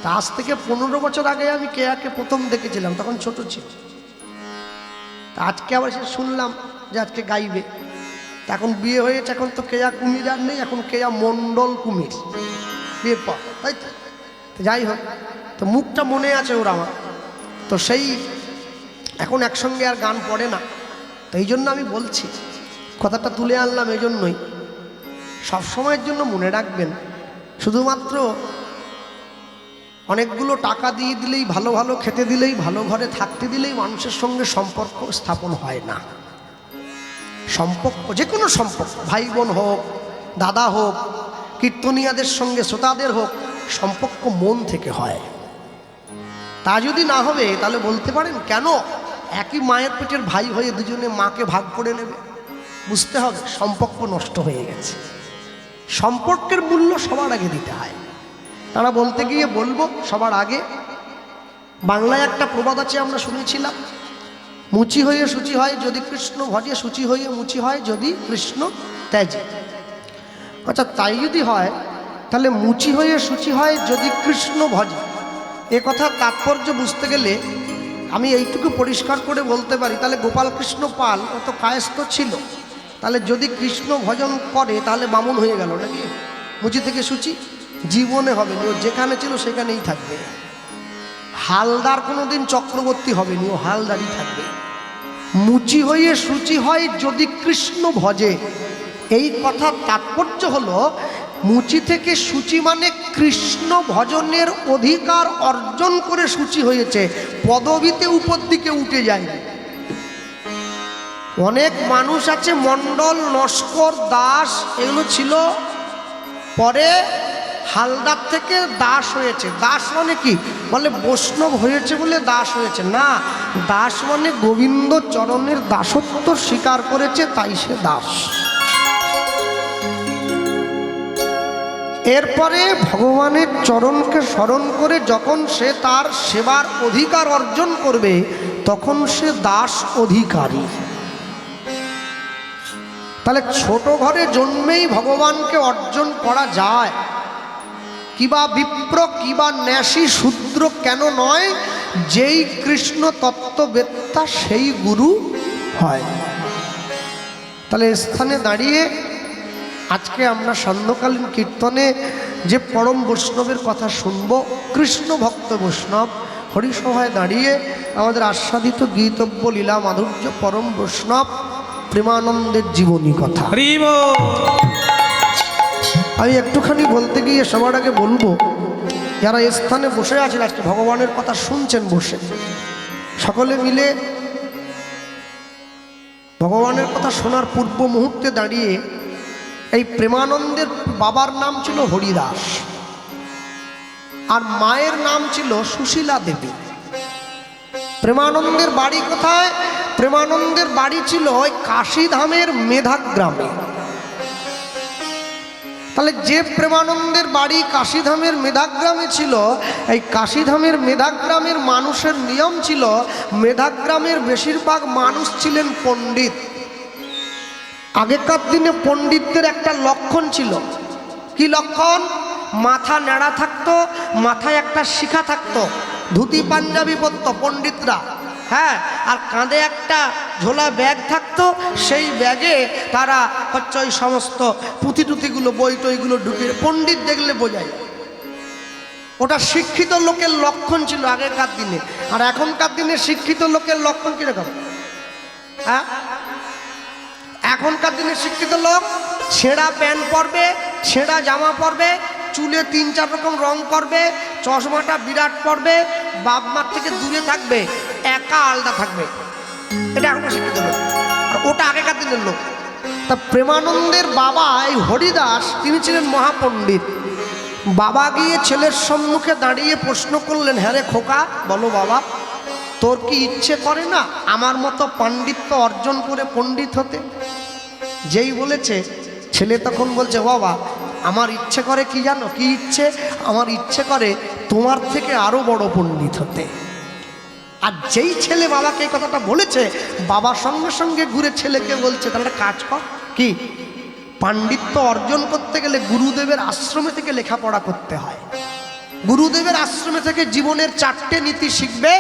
তা আজ থেকে 15 বছর আগে আমি কেয়াকে প্রথম দেখেছিলাম, তখন ছোট ছিল। তা আজকে আবার সে শুনলাম যে আজকে গাইবে। তা এখন বিয়ে হয়েছে, এখন তো কেয়া কুমির আর নেই, এখন কেয়া মণ্ডল কুমির, বিয়ের পর, তাই তো? যাই হোক, তো মুখটা মনে আছে ওর আমার, তো সেই এখন একসঙ্গে আর গান পড়ে না। তো এই জন্য আমি বলছি, কথাটা তুলে আনলাম এই জন্যই, সবসময়ের জন্য মনে রাখবেন, শুধুমাত্র অনেকগুলো টাকা দিয়ে দিলেই, ভালো ভালো খেতে দিলেই, ভালো ঘরে থাকতে দিলেই মানুষের সঙ্গে সম্পর্ক স্থাপন হয় না। সম্পর্ক, যে কোনো সম্পর্ক, ভাই বোন হোক, দাদা হোক, কীর্তনিয়াদের সঙ্গে শ্রোতাদের হোক, সম্পর্ক মন থেকে হয়। তা যদি না হবে তাহলে বলতে পারেন কেন একই মায়ের পেটের ভাই হয়ে দুজনে মাকে ভাগ করে নেবে? বুঝতে হবে সম্পর্ক নষ্ট হয়ে গেছে। সম্পর্কের মূল্য সবার আগে দিতে হয়। তারা বলতে গিয়ে বলবো, সবার আগে বাংলায় একটা প্রবাদ আছে, আমরা শুনেছিলাম, মুচি হয়ে সূচি হয় যদি কৃষ্ণ ভজে, সূচি হয়ে মুচি হয় যদি কৃষ্ণ ত্যাজে। আচ্ছা, তাই যদি হয় তাহলে মুচি হয়ে সূচি হয় যদি কৃষ্ণ ভজে, এ কথার তাৎপর্য বুঝতে গেলে আমি এইটুকু পরিষ্কার করে বলতে পারি, তাহলে গোপালকৃষ্ণ পাল ও তো কায়স্থ ছিল, তাহলে যদি কৃষ্ণ ভজন করে তাহলে বামুন হয়ে গেল নাকি? মুচি থেকে সূচি জীবনে হবে নি, ও যেখানে ছিল সেখানেই থাকবে। হালদার কোনোদিন চক্রবর্তী হবে নি, ও হালদারই থাকবে। মুচি হয়ে সূচি হয় যদি কৃষ্ণ ভজে, এই কথার তাৎপর্য হলো মুচি থেকে সূচি মানে কৃষ্ণ ভজনের অধিকার অর্জন করে সূচি হয়েছে, পদবীতে উপর দিকে উঠে যায়। অনেক মানুষ আছে মণ্ডল, নস্কর, দাস, এগুলো ছিল, পরে হালদার থেকে দাস হয়েছে। দাস মানে কি? বলে বৈষ্ণব হয়েছে বলে দাস হয়েছে না, দাস মানে গোবিন্দ চরণের দাসত্ব স্বীকার করেছে, তাই সে দাস। এরপরে ভগবানের চরণকে স্মরণ করে যখন সে তার সেবার অধিকার অর্জন করবে, তখন সে দাস অধিকারী। তাহলে ছোট ঘরে জন্মেই ভগবানকে অর্জন করা যায়, কিবা বিপ্র কিবা ন্যাসী শূদ্র কেন নয়, যেই কৃষ্ণ তত্ত্ববেত্তা সেই গুরু হয়। তাহলে স্থানে দাঁড়িয়ে আজকে আমরা সান্ধ্যকালীন কীর্তনে যে পরম বৈষ্ণবের কথা শুনব, কৃষ্ণ ভক্ত বৈষ্ণব, হরিসভায় দাঁড়িয়ে আমাদের আস্বাদিত গীতব্য লীলা মাধুর্য পরম বৈষ্ণব প্রেমানন্দের জীবনী কথা। আমি একটুখানি বলতে গিয়ে সবার আগে বলবো, যারা এই স্থানে বসে আছেন আজকে ভগবানের কথা শুনছেন বসে, সকলে মিলে ভগবানের কথা শোনার পূর্ব মুহূর্তে দাঁড়িয়ে, এই প্রেমানন্দের বাবার নাম ছিল হরিদাস আর মায়ের নাম ছিল সুশীলা দেবী। প্রেমানন্দের বাড়ি কোথায়? প্রেমানন্দের বাড়ি ছিল ওই কাশীধামের মেধাগ্রামে। তাহলে যে প্রেমানন্দের বাড়ি কাশীধামের মেধাগ্রামে ছিল, এই কাশীধামের মেধাগ্রামের মানুষের নিয়ম ছিল, মেধাগ্রামের বেশিরভাগ মানুষ ছিলেন পণ্ডিত। আগেকার দিনে পণ্ডিতদের একটা লক্ষণ ছিল। কি লক্ষণ? মাথা ন্যাড়া থাকতো, মাথায় একটা শিখা থাকতো, ধুতি পাঞ্জাবি পরতো পণ্ডিতরা, হ্যাঁ, আর কাঁধে একটা ঝোলা ব্যাগ থাকতো, সেই ব্যাগে তারা হচ্ছে ওই সমস্ত পুঁথি টুথিগুলো, বই টইগুলো ঢুকিয়ে, পণ্ডিত দেখলে বোঝায়। ওটা শিক্ষিত লোকের লক্ষণ ছিল আগেকার দিনে। আর এখনকার দিনে শিক্ষিত লোকের লক্ষণ কিরকম? হ্যাঁ, এখনকার দিনে শিক্ষিত লোক ছেঁড়া প্যান্ট পরবে, ছেঁড়া জামা পরবে, চুলে 3-4 রকম রং করবে, চশমাটা বিরাট পরবে, বাপ মার থেকে দূরে থাকবে, একা আলাদা থাকবে। এটা এখনকার শিক্ষিত লোক, আর ওটা আগেকার দিনের লোক। তা প্রেমানন্দের বাবা এই হরিদাস, তিনি ছিলেন মহাপণ্ডিত। বাবা গিয়ে ছেলের সম্মুখে দাঁড়িয়ে প্রশ্ন করলেন, হ্যাঁ রে খোকা, বলো বাবা, তোর কি ইচ্ছে করে না আমার মতো পাণ্ডিত্য অর্জন করে পণ্ডিত হতে? যেই বলেছে, ছেলে তখন বলছে, বাবা আমার ইচ্ছে করে কি জানো? কি ইচ্ছে? আমার ইচ্ছে করে তোমার থেকে আরো বড় পণ্ডিত হতে। আর যেই ছেলে বাবাকে এই কথাটা বলেছে, বাবা সঙ্গে সঙ্গে ঘুরে ছেলেকে বলছে, তাহলে কাজ কর। কি? পাণ্ডিত্য অর্জন করতে গেলে গুরুদেবের আশ্রমে থেকে লেখাপড়া করতে হয়। গুরুদেবের আশ্রমে থেকে জীবনের 4টে নীতি শিখবে: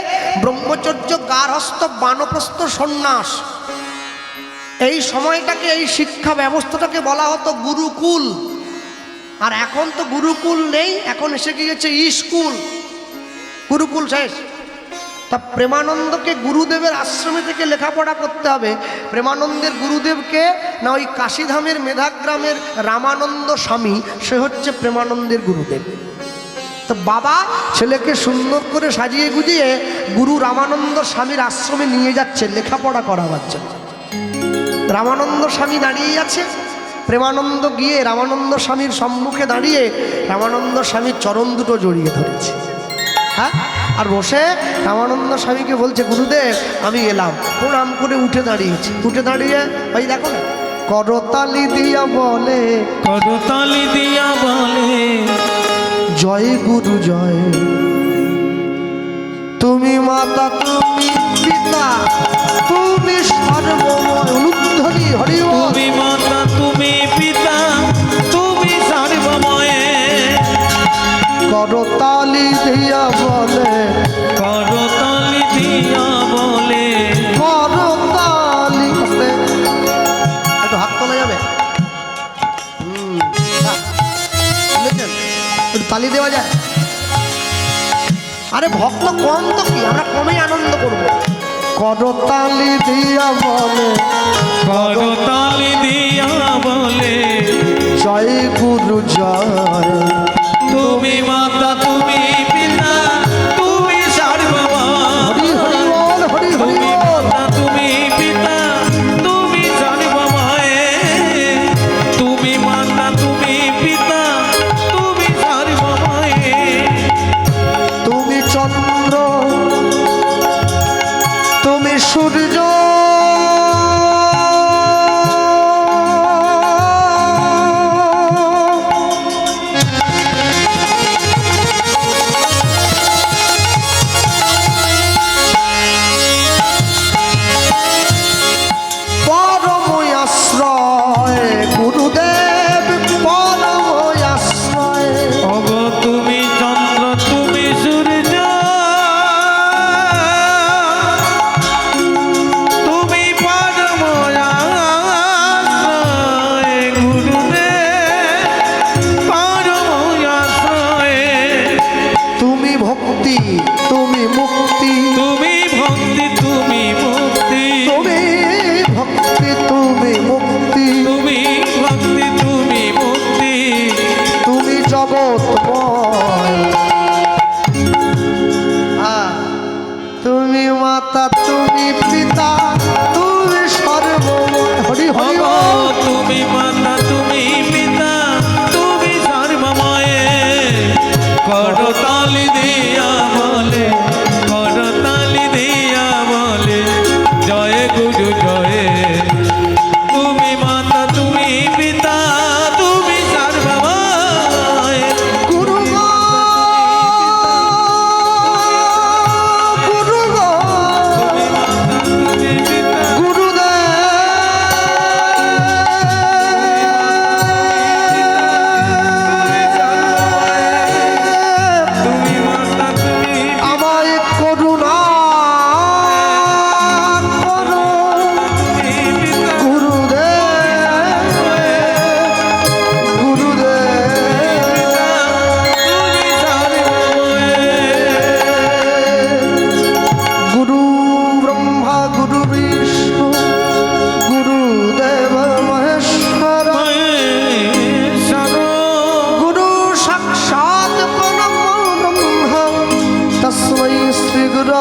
ব্রহ্মচর্য, গার্হস্থ্য, বানপ্রস্থ, সন্ন্যাস। এই সময়টাকে, এই শিক্ষা ব্যবস্থাটাকে বলা হতো গুরুকুল। আর এখন তো গুরুকুল নেই, এখন এসে গিয়েছে স্কুল। গুরুকুল শেষ। তা প্রেমানন্দকে গুরুদেবের আশ্রমে থেকে লেখাপড়া করতে হবে। প্রেমানন্দের গুরুদেবকে না ওই কাশীধামের মেধাগ্রামের রামানন্দ স্বামী, সে হচ্ছে প্রেমানন্দের গুরুদেব। তো বাবা ছেলেকে সুন্দর করে সাজিয়ে গুজিয়ে গুরু রামানন্দ স্বামীর আশ্রমে নিয়ে যাচ্ছে লেখাপড়া করাবার জন্য। রামানন্দ স্বামী দাঁড়িয়ে আছে, প্রেমানন্দ গিয়ে রামানন্দ স্বামীর সম্মুখে দাঁড়িয়ে রামানন্দ স্বামীর চরণ দুটো জড়িয়ে ধরেছে, হ্যাঁ, আর বসে রামানন্দ স্বামীকে বলছে, গুরুদেব আমি এলাম। প্রণাম করে উঠে দাঁড়িয়েছে। উঠে দাঁড়িয়ে ওই দেখো না, করতালি দিয়া বলে, করতালি দিয়া বলে, জয় গুরু জয়, তুমি মাতা, তুমি পিতা, তুমি সর্বময়। অনুধ্বনি হরি বল। তুমি মাতা, তুমি পিতা, তুমি সর্বময়ে। করতালি দিয়া বলে, করতালি দিয়া বলে, করতালি। একটু হাত তোলা যাবে? বুঝেছেন? একটু তালি দেওয়া যায়? আরে ভক্ত কম তো কি, আমরা কমেই আনন্দ করব। করতালি দিয়া বলে, করতালি দিয়া বলে, জয় গুরু জয়, তুমি মাতা, তুমি পিতা, তুমি সর্বময়। হরি হরি বল, হরি হরি তুমি বল। মাতা, তুমি পিতা, তুমি সর্বময়। তুমি মাতা, তুমি পিতা, তুমি সর্বময়। তুমি চন্দ্র, তুমি সূর্য, তুমি মাতা, তুমি পিতা, তুমি সর্বময়।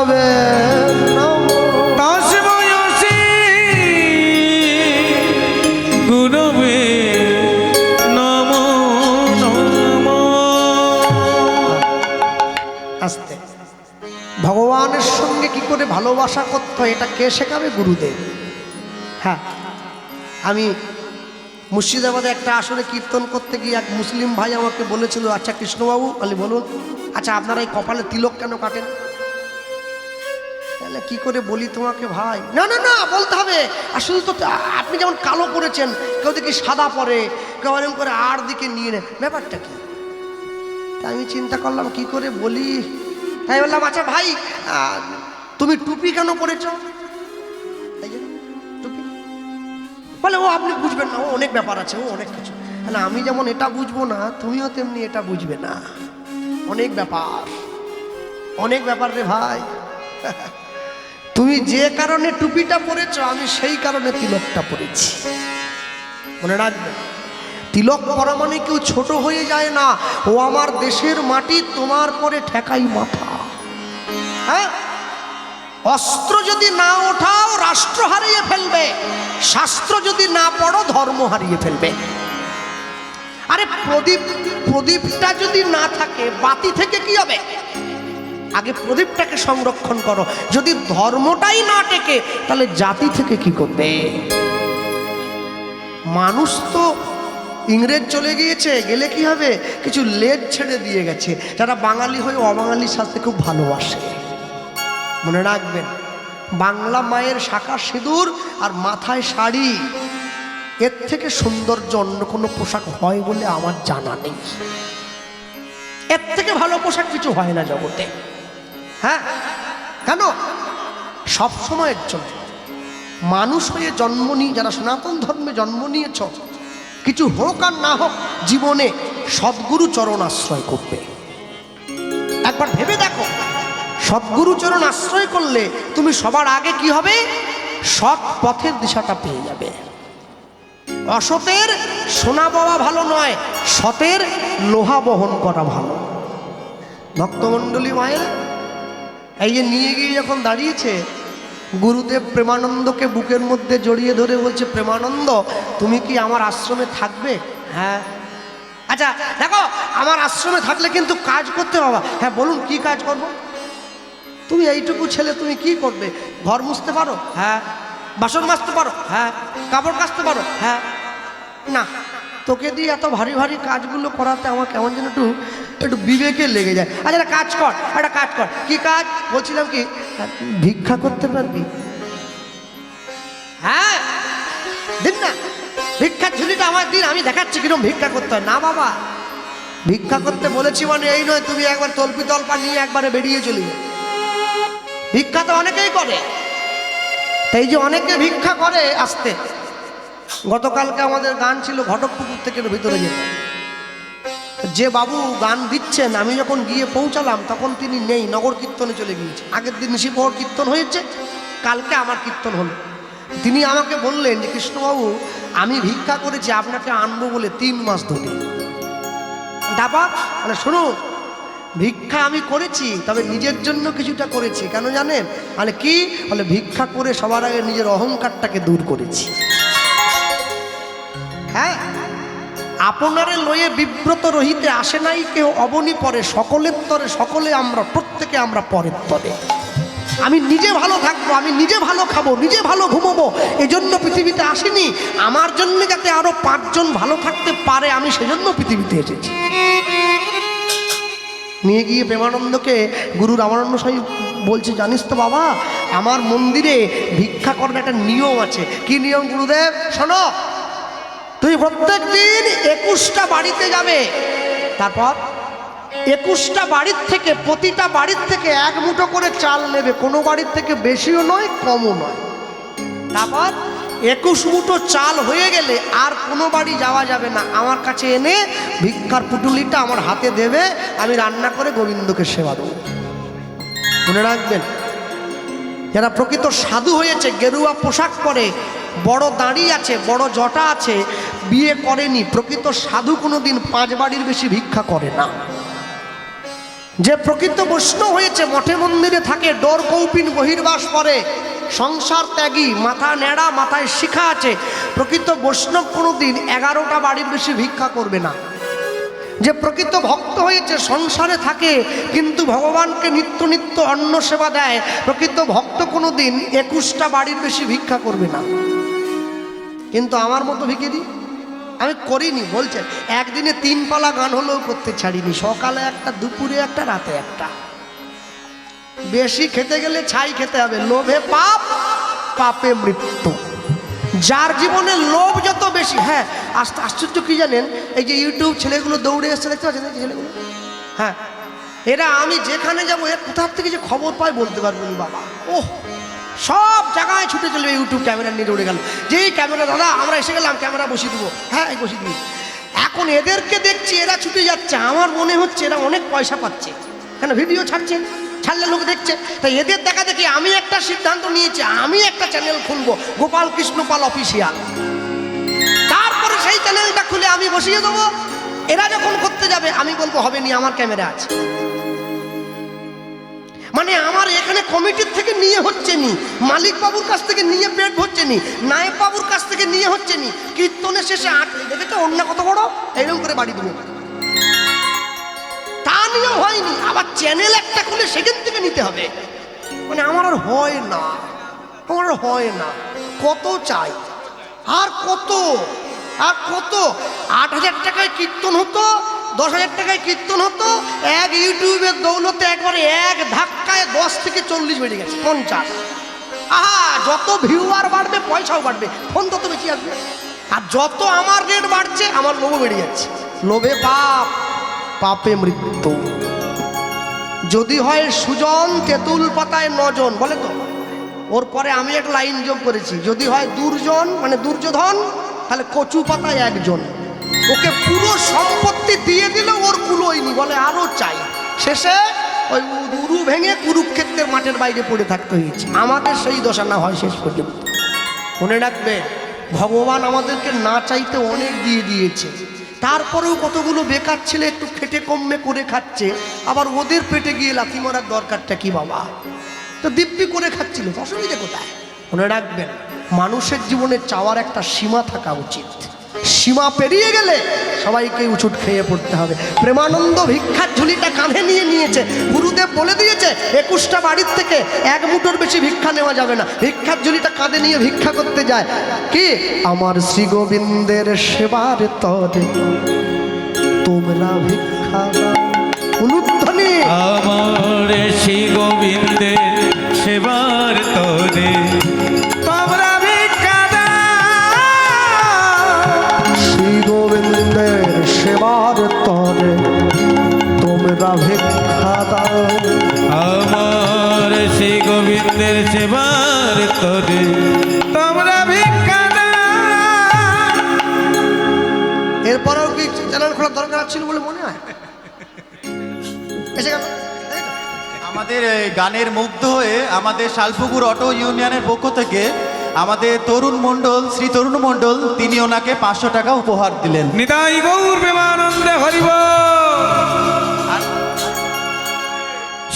গুরবে নমঃ। তস্मै শ্রী গুরবে নমো নমঃ। আস্তে ভগবানের সঙ্গে কি করে ভালোবাসা করতে হয় এটা কে শেখাবে? গুরুদেব। হ্যাঁ, আমি মুর্শিদাবাদে একটা আসরে কীর্তন করতে গিয়ে এক মুসলিম ভাই আমাকে বলেছিল, আচ্ছা কৃষ্ণবাবু, বলি বলুন, আচ্ছা আপনারা এই কপালে তিলক কেন কাটেন? তাহলে কি করে বলি তোমাকে ভাই? না না না, বলতে হবে। আসলে তো আপনি যেমন কালো করেছেন, কেউ দেখি সাদা পরে, কেউ এরকম করে আর দিকে নিয়ে নেন, ব্যাপারটা কি? তাই আমি চিন্তা করলাম কি করে বলি। তাই বললাম, আচ্ছা ভাই তুমি টুপি কেন পরেছ? এই যে টুপি। বলে ও আপনি বুঝবেন না, ও অনেক ব্যাপার আছে, ও অনেক কিছু। না, আমি যেমন এটা বুঝবো না, তুমিও তেমনি এটা বুঝবে না। অনেক ব্যাপার, অনেক ব্যাপার রে ভাই। তুমি যে কারণে টুপিটা পরেছ, আমি সেই কারণে তিলকটা পরেছি। মনে রাখবে, তিলক পরা মানে কেউ ছোট হয়ে যায় না। ও আমার দেশের মাটি, তোমার পরে ঠেকাই মাথা। হ্যাঁ, অস্ত্র যদি না ওঠাও রাষ্ট্র হারিয়ে ফেলবে, শাস্ত্র যদি না পড়ো ধর্ম হারিয়ে ফেলবে। আরে প্রদীপটা যদি না থাকে, বাতি থেকে কি হবে? আগে প্রদীপটাকে সংরক্ষণ করো। যদি ধর্মটাই না টেকে, তাহলে জাতি থেকে কি করবে? মানুষ তো ইংরেজ চলে গিয়েছে, গেলে কি হবে? কিছু লেজ ছেড়ে দিয়ে গেছে, যারা বাঙালি হয়ে অবাঙালির সাথে খুব ভালোবাসে। মনে রাখবেন, বাংলা মায়ের শাঁখা সিঁদুর আর মাথায় শাড়ি, এর থেকে সৌন্দর্য অন্য কোনো পোশাক হয় বলে আমার জানা নেই। এর থেকে ভালো পোশাক কিছু হয় না জগতে। হ্যাঁ, কেন? সব সময়ের জন্য মানুষ হয়ে জন্ম নিয়ে, যারা সনাতন ধর্মে জন্ম নিয়েছ, কিছু হোক আর না হোক, জীবনে সদ্গুরু চরণ আশ্রয় করবে। একবার ভেবে দেখো, সদ্গুরু চরণ আশ্রয় করলে তুমি সবার আগে কি হবে? সৎ পথের দিশাটা পেয়ে যাবে। অসতের সোনা পাওয়া ভালো নয়, সতের লোহা বহন করা ভালো। ভক্তমণ্ডলী মায়ের, এই যে নিয়ে গিয়ে যখন দাঁড়িয়েছে, গুরুদেব প্রেমানন্দকে বুকের মধ্যে জড়িয়ে ধরে বলছে, প্রেমানন্দ তুমি কি আমার আশ্রমে থাকবে? হ্যাঁ। আচ্ছা দেখো, আমার আশ্রমে থাকলে কিন্তু কাজ করতে বাবা। হ্যাঁ বলুন, কি কাজ করব? তুমি এইটুকু ছেলে, তুমি কি করবে? ঘর মুছতে পারো? হ্যাঁ। বাসন মাজতে পারো? হ্যাঁ। কাপড় কাচতে পারো? হ্যাঁ। না, তোকে দিয়ে এত ভারী ভারী কাজগুলো করাতে আমার কেমন যেন একটু বিবেকে লেগে যায়। আচ্ছা একটা কাজ কর, একটা কাজ কর। কি কাজ? বলছিলাম কি, ভিক্ষা করতে পারবি? হ্যাঁ দিন না, ভিক্ষার ঝুলিটা আমার দিন, আমি দেখাচ্ছি কিরকম ভিক্ষা করতে হয়। না বাবা, ভিক্ষা করতে বলেছি মানে এই নয় তুমি একবার তল্পি তল্পা নিয়ে একবারে বেরিয়ে চলি। ভিক্ষা তো অনেকেই করে, তাই যে অনেকে ভিক্ষা করে আসতে। গতকালকে আমাদের গান ছিল ঘটকপুকুর থেকে ভিতরে যেতে। যে বাবু গান দিচ্ছেন, আমি যখন গিয়ে পৌঁছালাম তখন তিনি নেই, নগর কীর্তনে চলে গিয়েছে। আগের দিন নিশিপ্রহর কীর্তন হয়েছে, কালকে আমার কীর্তন হলো। তিনি আমাকে বললেন যে কৃষ্ণবাবু, আমি ভিক্ষা করেছি আপনাকে আনবো বলে 3 মাস ধরে। দাবা মানে শুনুন, ভিক্ষা আমি করেছি, তবে নিজের জন্য কিছুটা করেছি। কেন জানেন? মানে কি? বলে ভিক্ষা করে সবার আগে নিজের অহংকারটাকে দূর করেছি। হ্যাঁ, আপনারে লয়ে বিব্রত রহিতে আসে নাই কেউ অবনী পরে, সকলের তরে সকলে আমরা, প্রত্যেকে আমরা পরের তরে। আমি নিজে ভালো থাকবো, আমি নিজে ভালো খাবো, নিজে ভালো ঘুমোবো, এজন্য পৃথিবীতে আসিনি। আমার জন্য যাতে আরো 5 জন ভালো থাকতে পারে, আমি সেজন্য পৃথিবীতে এসেছি। নিয়ে গিয়ে প্রেমানন্দকে গুরু রামানন্দ স্বামী বলছে, জানিস তো বাবা, আমার মন্দিরে ভিক্ষা করার একটা নিয়ম আছে। কি নিয়ম গুরুদেব? শোনো, তুই প্রত্যেক দিন 21টা বাড়িতে যাবে, তারপর 21টা বাড়ির থেকে, প্রতিটা বাড়ির থেকে 1 মুঠো করে চাল নেবে, কোনো বাড়ির থেকে বেশিও নয় কমও নয়। তারপর 21 মুঠো চাল হয়ে গেলে আর কোনো বাড়ি যাওয়া যাবে না, আমার কাছে এনে ভিক্ষার পুটুলিটা আমার হাতে দেবে, আমি রান্না করে গোবিন্দকে সেবা দেবো। মনে রাখবেন, যারা প্রকৃত সাধু হয়েছে, গেরুয়া পোশাক পরে, বড় দাড়ি আছে, বড় জটা আছে, বিয়ে করেনি, প্রকৃত সাধু কোনোদিন 5 বাড়ির বেশি ভিক্ষা করে না। যে প্রকৃত বৈষ্ণব হয়েছে, মঠে মন্দিরে থাকে, ডোর কৌপিন বহির্বাস করে, সংসার ত্যাগী, মাথা নেড়া, মাথায় শিখা আছে, প্রকৃত বৈষ্ণব কোনোদিন 11টা বাড়ির বেশি ভিক্ষা করবে না। যে প্রকৃত ভক্ত হয়েছে, সংসারে থাকে কিন্তু ভগবানকে নিত্য নিত্য অন্ন সেবা দেয়, প্রকৃত ভক্ত কোনোদিন 21টা বাড়ির বেশি ভিক্ষা করবে না। কিন্তু আমার মতো ভিখারি আমি করিনি, বলছে একদিনে 3 পালা গান হলেও করতে ছাড়িনি, সকালে একটা, দুপুরে একটা, রাতে একটা। বেশি খেতে গেলে ছাই খেতে হবে, লোভে পাপ, পাপে মৃত্যু। যার জীবনে লোভ যত বেশি, হ্যাঁ আশ্চর্য কি জানেন, এই যে ইউটিউব ছেলেগুলো দৌড়ে এসছে, দেখতে পাচ্ছেন ছেলেগুলো, হ্যাঁ এরা আমি যেখানে যাবো এর কোথার থেকে যে খবর পাই বলতে পারবো না বাবা। ওহ, সব জায়গায় ছুটে চলবে, ইউটিউব ক্যামেরা নিয়ে দৌড়ে গেল, যেই ক্যামেরা দাদা আমরা এসে গেলাম, ক্যামেরা বসিয়ে দেবো, হ্যাঁ বসিয়ে দিই। এখন এদেরকে দেখছি এরা ছুটে যাচ্ছে, আমার মনে হচ্ছে এরা অনেক পয়সা পাচ্ছে, কেন ভিডিও ছাড়ছে, ছাড়লে লোক দেখছে, তাই এদের দেখা দেখি আমি একটা সিদ্ধান্ত নিয়েছি, আমি একটা চ্যানেল খুলবো, গোপাল কৃষ্ণ পাল অফিসিয়াল। তারপরে সেই চ্যানেলটা খুলে আমি বসিয়ে দেবো, এরা যখন করতে যাবে আমি বলবো হবে নি, আমার ক্যামেরা আছে। মানে আমার এখানে কমিটির থেকে নিয়ে হচ্ছে নি, মালিক বাবুর কাছ থেকে নিয়ে পেট ভরছে নি, নায়েব বাবুর কাছ থেকে নিয়ে হচ্ছে নি, কীর্তনের শেষে দেখেছো অন্য কত বড়, এইরকম করে বাড়ি দেবো, তা নিয়ে হয়নি। আবার চ্যানেল একটা খুলে সেখান থেকে নিতে হবে, মানে আমার আর হয় না, আমার আর হয় না। কত চাই, আর কত, আর কত? 8,000 টাকায় কীর্তন হতো, 10,000 টাকায় কীর্তন হতো, এক ইউটিউবের দৌলতে একবারে এক ধাক্কায় 10 থেকে 40 বেড়ে গেছে, 50। আহা, যত ভিউয়ার বাড়বে পয়সাও বাড়বে, ফোন তত বেশি আসবে। আর যত আমার রেট বাড়ছে আমার লোভও বেড়ে যাচ্ছে, লোভে পাপ, পাপে মৃত্যু। যদি হয় সুজন, তেঁতুল পাতায় 9 জন, বলে তো, ওর পরে আমি একটা লাইন যোগ করেছি, যদি হয় দুর্জন মানে দুর্যোধন, তাহলে কচু পাতায় 1 জন। ওকে পুরো সম্পত্তি দিয়ে দিলে ওর কুলোয়নি, বলে আরো চাই, শেষে ওই উরু ভেঙে কুরুক্ষেত্রের মাঠের বাইরে পড়ে থাকতে হয়েছে। আমাদের সেই দশা না হয় শেষ পর্যন্ত। মনে রাখবে, ভগবান আমাদেরকে না চাইতে অনেক দিয়ে দিয়েছে, তারপরেও কতগুলো বেকার ছেলে একটু খেটে কমে করে খাচ্ছে, আবার ওদের পেটে গিয়ে লাথি মারার দরকারটা কি বাবা? তো দিব্যি করে খাচ্ছিল, অসুবিধা কোথায়? মনে রাখবেন, মানুষের জীবনে চাওয়ার একটা সীমা থাকা উচিত, সীমা পেরিয়ে গেলে সবাইকে উচুট খেয়ে পড়তে হবে। প্রেমানন্দ ভিক্ষার ঝুলিটা কাঁধে নিয়ে নিয়েছে, গুরুদেব বলে দিয়েছে 21টা বাড়ির থেকে 1 মুঠোর বেশি ভিক্ষা নেওয়া যাবে না। ভিক্ষার ঝুলিটা কাঁধে নিয়ে ভিক্ষা করতে যায়, কি আমার শ্রী গোবিন্দের সেবার তরে তোমরা ভিক্ষা দাও, উলুধ্বনি আমার শ্রী গোবিন্দের সেবার তরে তোমরা ভিক্ষা দাও, শ্রী গোবিন্দের সেবার তরে তোমরা ভিক্ষা দাও, আমার শ্রী গোবিন্দের সেবার তরে তোমরা ভিক্ষা দাও। এরপরেও কি চ্যানেল খোলার দরকার ছিল বলে মনে হয়? এসে গেল। আমাদের এই গানের মুগ্ধ হয়ে আমাদের শালপুকুর অটো ইউনিয়নের পক্ষ থেকে আমাদের তরুণ মণ্ডল, শ্রী তরুণ মণ্ডল, তিনি ওনাকে 500 টাকা উপহার দিলেন। নিতাই গৌর প্রেমানন্দে হরিব।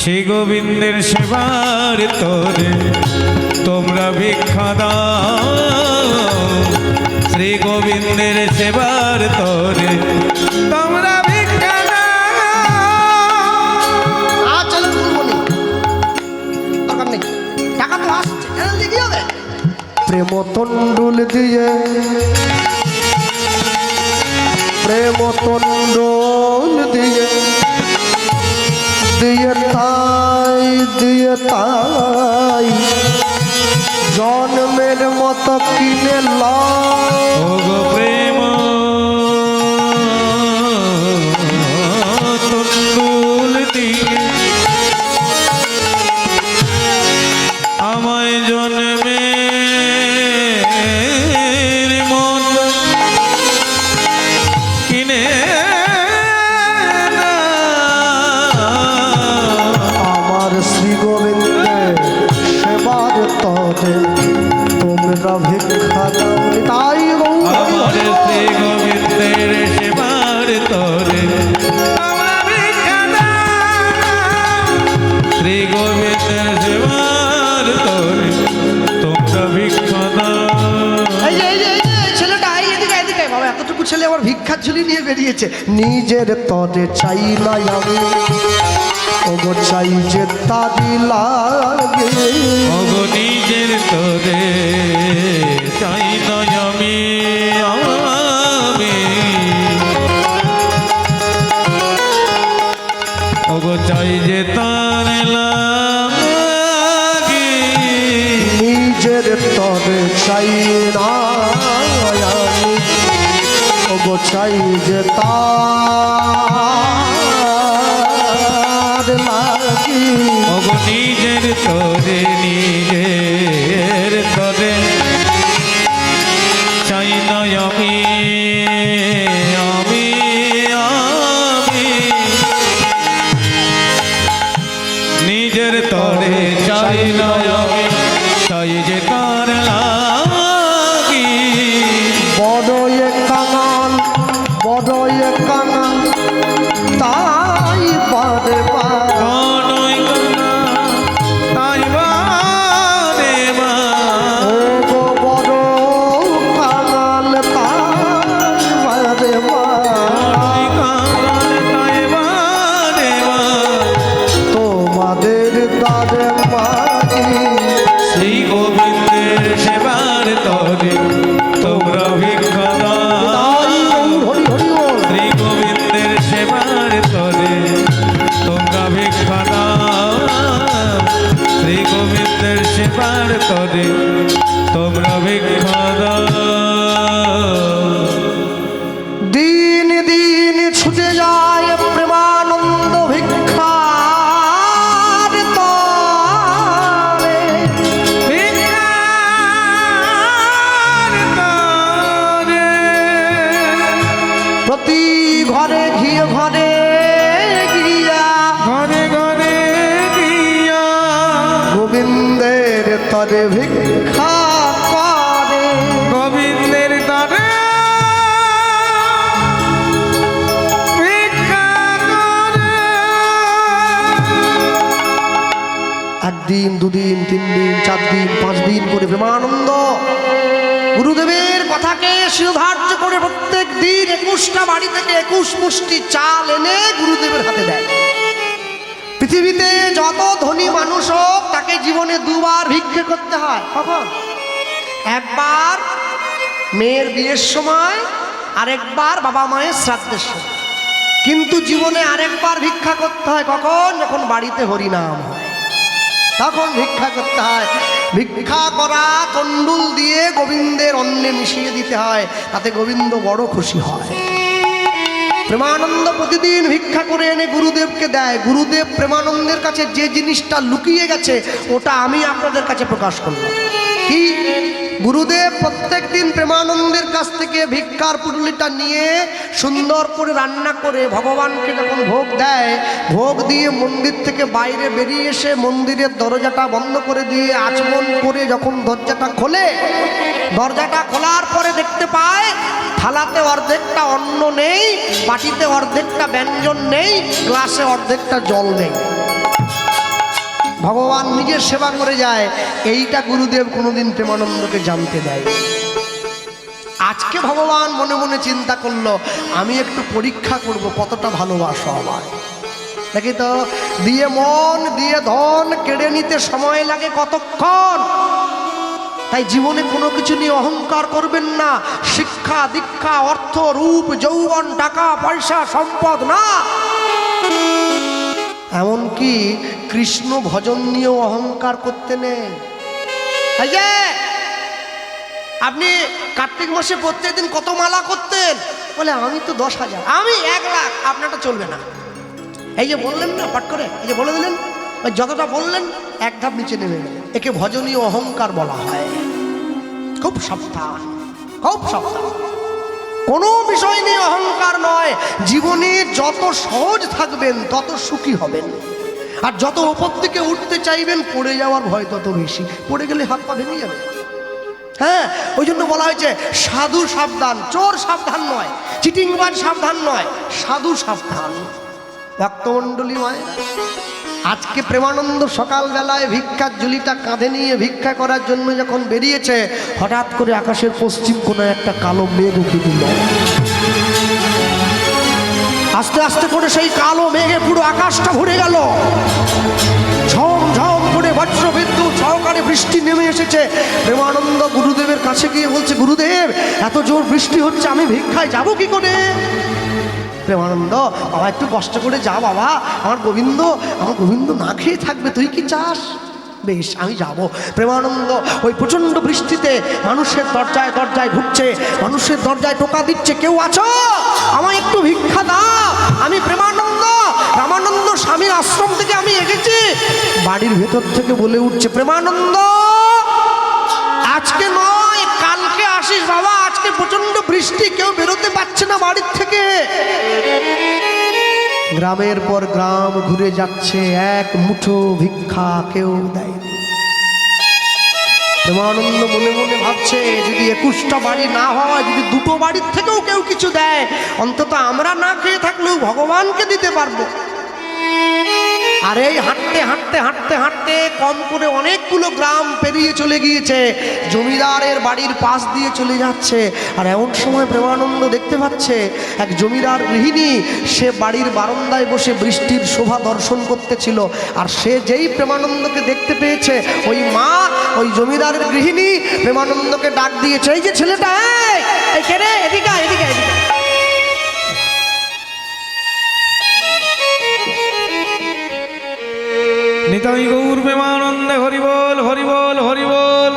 শ্রী গোবিন্দের সেবার তরে তোমরা ভিক্ষা দাও, শ্রী গোবিন্দের সেবার তরে তোমরা ভিক্ষা দাও। আর চ্যানেল খুলবো নি, দরকার নেই, টাকা তো আসছে, চ্যানেল দিয়ে কি হবে? প্রেম তন্ডুল দিয়ে, প্রেম তন্ডুল দিয়ে, দিয়ে তাই জন্মের মতো কিনে লাই, ওগো প্রেম তন্ডুল দিয়ে আমায় জন্মের মতো কিনে আমার শ্রী গোবিন্দের সেবার তরে তোমরা ভিক্ষা দাও, তাই আমার শ্রী গোবিন্দের সেবার তরে তোমরা ভিক্ষা দাও। ঝুলি নিয়ে বেরিয়েছে। নিজের তরে চাই না আমি, ওগো চাই যে তারি লাগে। ওগো নিজের তরে চাই না আমি, ওগো চাই যে তার লাগে। নিজের তরে চাই না আমি, ওগো চাই যে তার লাগে। ওগো নিজের তরে, নিজের তরে চাই না আমি, আমি নিজের তরে চাই না আমি, চাই যে তার লাগি। বড়ই কাঙাল, বড়ই কাঙাল, তাই বারে বার। বড়ই কাঙাল, তাই বারে বার। ওগো বড় কাঙাল, তাই বারে বার। বড়ই কাঙাল, তাই বারে বার। তোমাদের দ্বারে মাগি, শ্রী গোবিন্দের সেবার তরে তোমরা ভিক্ষা দাও। হরি হরি বল। শ্রী গোবিন্দের সেবার তরে তোমরা ভিক্ষা দাও। শ্রী গোবিন্দের সেবার তরে তোমরা ভিক্ষা দাও। দিন দিন ছুটে যায় প্রেমানন্দ ভিক্ষার তরে। ভিক্ষার তরে প্রতি ঘরে ঘিয়ে ঘরে গিয়া, ঘরে ঘরে গিয়া গোবিন্দের তরে ভিক্ষা করে। গোবিন্দের তরে ভিক্ষা করে। একদিন দুদিন তিন দিন চার দিন পাঁচ দিন করে প্রেমানন্দ গুরুদেবের কথাকে শিরোধার্য করে প্রত্যেক দিন 21টা বাড়ি থেকে 21 মুষ্টি চাল এনে গুরুদেবের হাতে দেয়। পৃথিবীতে যত ধনী মানুষ হোক তাকে জীবনে দুবার ভিক্ষে করতে হয়। কখন? একবার মেয়ের বিয়ের সময়, আরেকবার বাবা মায়ের শ্রাদ্ধের সময়। কিন্তু জীবনে আরেকবার ভিক্ষা করতে হয় কখন? যখন বাড়িতে হরিনাম হয়, তখন ভিক্ষা করতে হয়। ভিক্ষা করা তন্ডুল দিয়ে গোবিন্দের অন্নে মিশিয়ে দিতে হয়, তাতে গোবিন্দ বড় খুশি হয়। প্রেমানন্দ প্রতিদিন ভিক্ষা করে এনে গুরুদেবকে দেয়। গুরুদেব প্রেমানন্দের কাছে যে জিনিসটা লুকিয়ে গেছে ওটা আমি আপনাদের কাছে প্রকাশ করলাম। কি? গুরুদেব প্রত্যেক দিন প্রেমানন্দের কাছ থেকে ভিক্ষার পুটলিটা নিয়ে সুন্দর করে রান্না করে ভগবানকে যখন ভোগ দেয়, ভোগ দিয়ে মন্দির থেকে বাইরে বেরিয়ে এসে মন্দিরের দরজাটা বন্ধ করে দিয়ে আচমন করে যখন দরজাটা খোলে, দরজাটা খোলার পরে দেখতে পায় থালাতে অর্ধেকটা অন্ন নেই, বাটিতে অর্ধেকটা ব্যঞ্জন নেই, গ্লাসে অর্ধেকটা জল নেই। ভগবান নিজের সেবা করে যায়। এইটা গুরুদেব কোনোদিন প্রেমানন্দকে জানতে দেয়। আজকে ভগবান মনে মনে চিন্তা করলো, আমি একটু পরীক্ষা করব কতটা ভালোবাসো আমায়। দেখি তো, দিয়ে মন দিয়ে ধন কেড়ে নিতে সময় লাগে কতক্ষণ। তাই জীবনে কোনো কিছু নিয়ে অহংকার করবেন না। শিক্ষা দীক্ষা অর্থ রূপ যৌবন টাকা পয়সা সম্পদ না, এমনকি কৃষ্ণ ভজন নিয়েও অহংকার করতে নেই। এই যে আপনি কার্তিক মাসে প্রত্যেকদিন কত মালা করতেন? বলে আমি তো 10,000, আমি 1 লাখ। আপনারটা চলবে না। এই যে বললেন না পাঠ করে, এই যে বলে দিলেন, ওই যতটা বললেন এক ধাপ নিচে নেমে গেলেন। একে ভজনীয় অহংকার বলা হয়। খুব সাবধান, খুব সাবধান। কোনো বিষয় নিয়ে অহংকার নয়। জীবনে যত সহজ থাকবেন তত সুখী হবেন, আর যত উপর দিকে উঠতে চাইবেন পড়ে যাওয়ার ভয় তত বেশি। পড়ে গেলে হাত পা ভেঙে যাবে। হ্যাঁ, ওই জন্য বলা হয়েছে সাধু সাবধান, চোর সাবধান নয়, চিটিংবাজ সাবধান নয়, সাধু সাবধান। ভক্তমণ্ডলী মায়ের, আজকে প্রেমানন্দ সকালবেলায় ভিক্ষার ঝুলিটা কাঁধে নিয়ে ভিক্ষা করার জন্য যখন বেরিয়েছে, হঠাৎ করে আকাশের পশ্চিম কোণায় একটা কালো মেঘ উঠে দিল। আস্তে আস্তে করে সেই কালো মেঘে পুরো আকাশটা ভরে গেল। ঝম ঝম করে বজ্র বিদ্যুৎ সহকারে বৃষ্টি নেমে এসেছে। প্রেমানন্দ গুরুদেবের কাছে গিয়ে বলছে, গুরুদেব এত জোর বৃষ্টি হচ্ছে, আমি ভিক্ষায় যাব কি করে? প্রেমানন্দ, বাবা একটু কষ্ট করে যা বাবা, আমার গোবিন্দ না খেয়ে থাকবে, তুই কি চাস? বেশ, আমি যাব। প্রেমানন্দ ওই প্রচণ্ড বৃষ্টিতে মানুষের দরজায় দরজায় ঢুকছে, মানুষের দরজায় টোকা দিচ্ছে, কেউ আছো? আমায় একটু ভিক্ষা দাও, আমি প্রেমানন্দ, রামানন্দ স্বামীর আশ্রম থেকে আমি এসেছি। বাড়ির ভেতর থেকে বলে উঠছে, প্রেমানন্দ আজকে নয়, কালকে আসিস বাবা, আজকে প্রচণ্ড বৃষ্টি, কেউ বেরোতে পারছে না বাড়ির থেকে। গ্রামের পর গ্রাম ঘুরে যাচ্ছে, এক মুঠো ভিক্ষা কেউ দেয়নি। প্রেমানন্দ মনে মনে ভাবছে, যদি 21টা বাড়ি না হয়, যদি 2টো বাড়ির থেকেও কেউ কিছু দেয়, অন্তত আমরা না খেয়ে থাকলেও ভগবানকে দিতে পারবো। আর এই হাঁটতে হাঁটতে হাঁটতে হাঁটতে কম করে অনেকগুলো গ্রাম পেরিয়ে চলে গিয়েছে, জমিদারের বাড়ির পাশ দিয়ে চলে যাচ্ছে। আর এমন সময় প্রেমানন্দ দেখতে পাচ্ছে এক জমিদার গৃহিণী, সে বাড়ির বারান্দায় বসে বৃষ্টির শোভা দর্শন করতেছিল। আর সে যেই প্রেমানন্দকে দেখতে পেয়েছে, ওই মা, ওই জমিদারের গৃহিণী প্রেমানন্দকে ডাক দিয়েছে, এই যে ছেলেটা, এই কে রে, এদিকে এদিকে এদিকে। নিতাই গৌর প্রেমানন্দে হরিবল হরিবল হরিবল।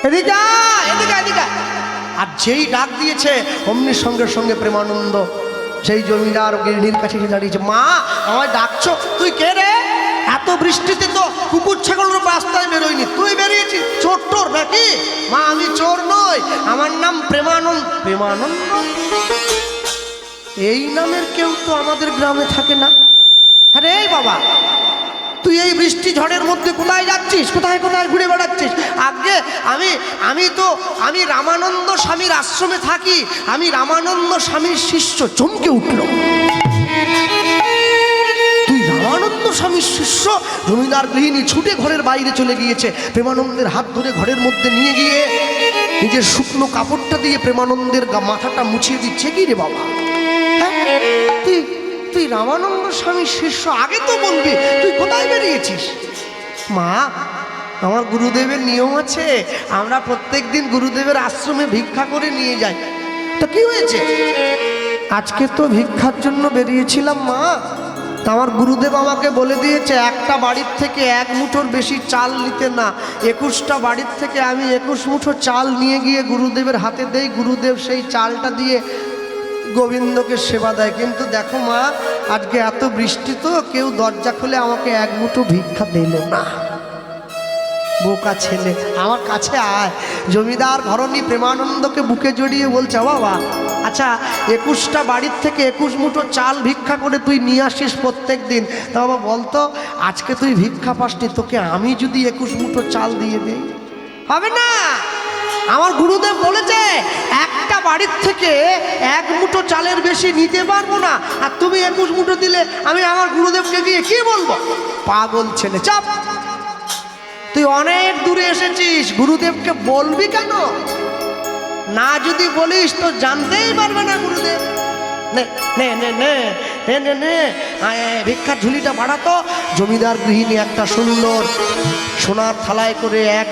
এদিকে এদিকে এদিকে। আর যেই ডাক দিয়েছে, অমনি সঙ্গে সঙ্গে প্রেমানন্দ সেই জমিদার গৃহিণীর কাছে এসে দাঁড়িয়েছে, মা আমায় ডাকছো? তুই কে রে? এত বৃষ্টিতে তো কুকুর ছাগলের রাস্তায় বেরোয়নি, তুই বেরিয়েছিস? চোর টোর নাকি? মা আমি চোর নই, আমার নাম প্রেমানন্দ। প্রেমানন্দ? এই নামের কেউ তো আমাদের গ্রামে থাকে না। হ্যাঁ রে বাবা, তুই এই বৃষ্টি ঝড়ের মধ্যে কোথায় যাচ্ছিস, কোথায় কোথায় ঘুরে বেড়াচ্ছিস? আগে আমি রামানন্দ স্বামীর আশ্রমে থাকি, আমি রামানন্দ স্বামীর শিষ্য। চমকে উঠল, তুই রামানন্দ স্বামীর শিষ্য? জমিদার গৃহিণী ছুটে ঘরের বাইরে চলে গিয়েছে, প্রেমানন্দের হাত ধরে ঘরের মধ্যে নিয়ে গিয়ে নিজের শুকনো কাপড়টা দিয়ে প্রেমানন্দের মাথাটা মুছিয়ে দিচ্ছে। কি রে বাবা, হ্যাঁ তুই রামানন্দ স্বামীর শিষ্য? আগে তো বলবি, তুই কোথায় বেরিয়েছিস? মা, আমার গুরুদেবের নিয়ম আছে, আমরা প্রত্যেক দিন গুরুদেবের আশ্রমে ভিক্ষা করে নিয়ে যাই। তো কি হয়েছে? আজকে তো ভিক্ষার জন্য বেরিয়েছিলাম মা, তা আমার গুরুদেব আমাকে বলে দিয়েছে একটা বাড়ির থেকে 1 মুঠোর বেশি চাল নিতে না। 21টা বাড়ির থেকে আমি 21 মুঠো চাল নিয়ে গিয়ে গুরুদেবের হাতে দেই, গুরুদেব সেই চালটা দিয়ে গোবিন্দকে সেবা দেয়। কিন্তু দেখো মা, আজকে এত বৃষ্টি তো কেউ দরজা খুলে আমাকে 1 মুঠো ভিক্ষা দিল না। বোকা ছেলে, আমার কাছে আয়। জমিদার ঘরণী প্রেমানন্দকে বুকে জড়িয়ে বলছে, বাবা আচ্ছা 21টা বাড়ির থেকে 21 মুঠো চাল ভিক্ষা করে তুই নিয়ে আসিস প্রত্যেক দিন, তা বাবা বলতো আজকে তুই ভিক্ষা পাসনি, তোকে আমি যদি 21 মুঠো চাল দিয়ে দিই? হবে না, আমার গুরুদেব বলেছে একটা বাড়ির থেকে 1 মুঠো চালের বেশি নিতে পারবো না। আর তুমি 21 মুঠো দিলে আমি আমার গুরুদেবকে গিয়ে কি বলবো? পাগল ছেলে, চাপ। তুই অনেক দূরে এসেছিস, গুরুদেবকে বলবি কেন? না যদি বলিস তো জানতেই পারবে না গুরুদেব। নে নে নে নে নে নে নে ভিক্ষার ঝুলিটা বাড়াতো। জমিদার গৃহিণী একটা সুন্দর সোনার থালায় করে 1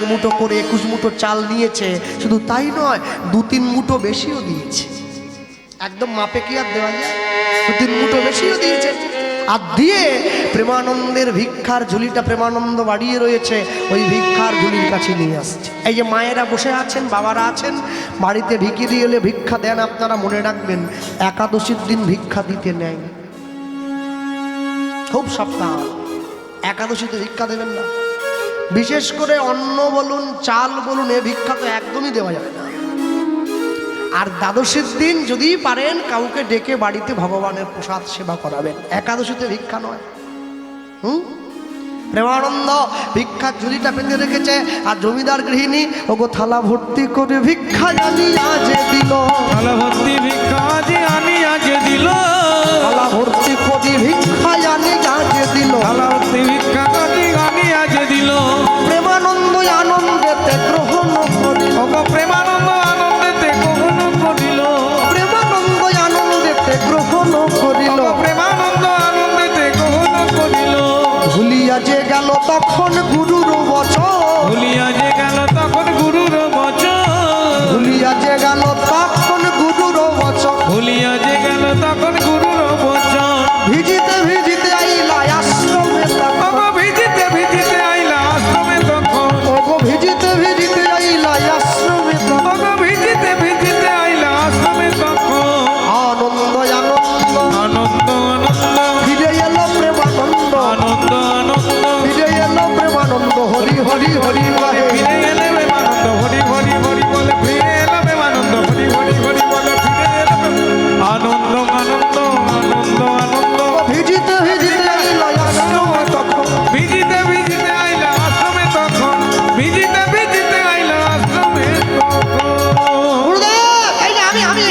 মুঠো করে 21 মুঠো চাল নিয়েছে। শুধু তাই নয়, 2-3 মুঠো বেশিও দিয়েছে। একদম মাপে কি আর দেওয়া যায়? 2-3 মুঠো বেশিও দিয়েছে। আর দিয়ে প্রেমানন্দের ভিক্ষার ঝুলিটা প্রেমানন্দ বাড়িয়ে রয়েছে, ওই ভিক্ষার ঝুলির কাছে নিয়ে আসছে। এই যে মায়েরা বসে আছেন, বাবারা আছেন, বাড়িতে ভিখিরি এলে ভিক্ষা দেন, আপনারা মনে রাখবেন একাদশীর দিন ভিক্ষা দিতে নেয়, খুব সাবধান। একাদশীতে ভিক্ষা দেবেন না, বিশেষ করে অন্ন বলুন চাল বলুন, এ ভিক্ষা তো একদমই দেওয়া যাবে না। আর দ্বাদশীর দিন যদি পারেন কাউকে ডেকে বাড়িতে ভগবানের প্রসাদ সেবা করাবেন, একাদশীতে ভিক্ষা নয়। প্রেমানন্দ ভিক্ষার ঝুলিটা পেতে রেখেছে, আর জমিদার গৃহিণী ওগো থালা ভর্তি করে ভিক্ষা আনিয়া যে দিল, থালা ভর্তি ভিক্ষা আনিয়া যে দিল, থালা ভর্তি করে ভিক্ষা আনিয়া যে দিল, থালা ভর্তি ভিক্ষা আনিয়া যে দিল। প্রেমানন্দ আনন্দেতে গ্রহণ করিল, ওগো প্রেমানন্দ আনন্দেতে গ্রহণ করিল।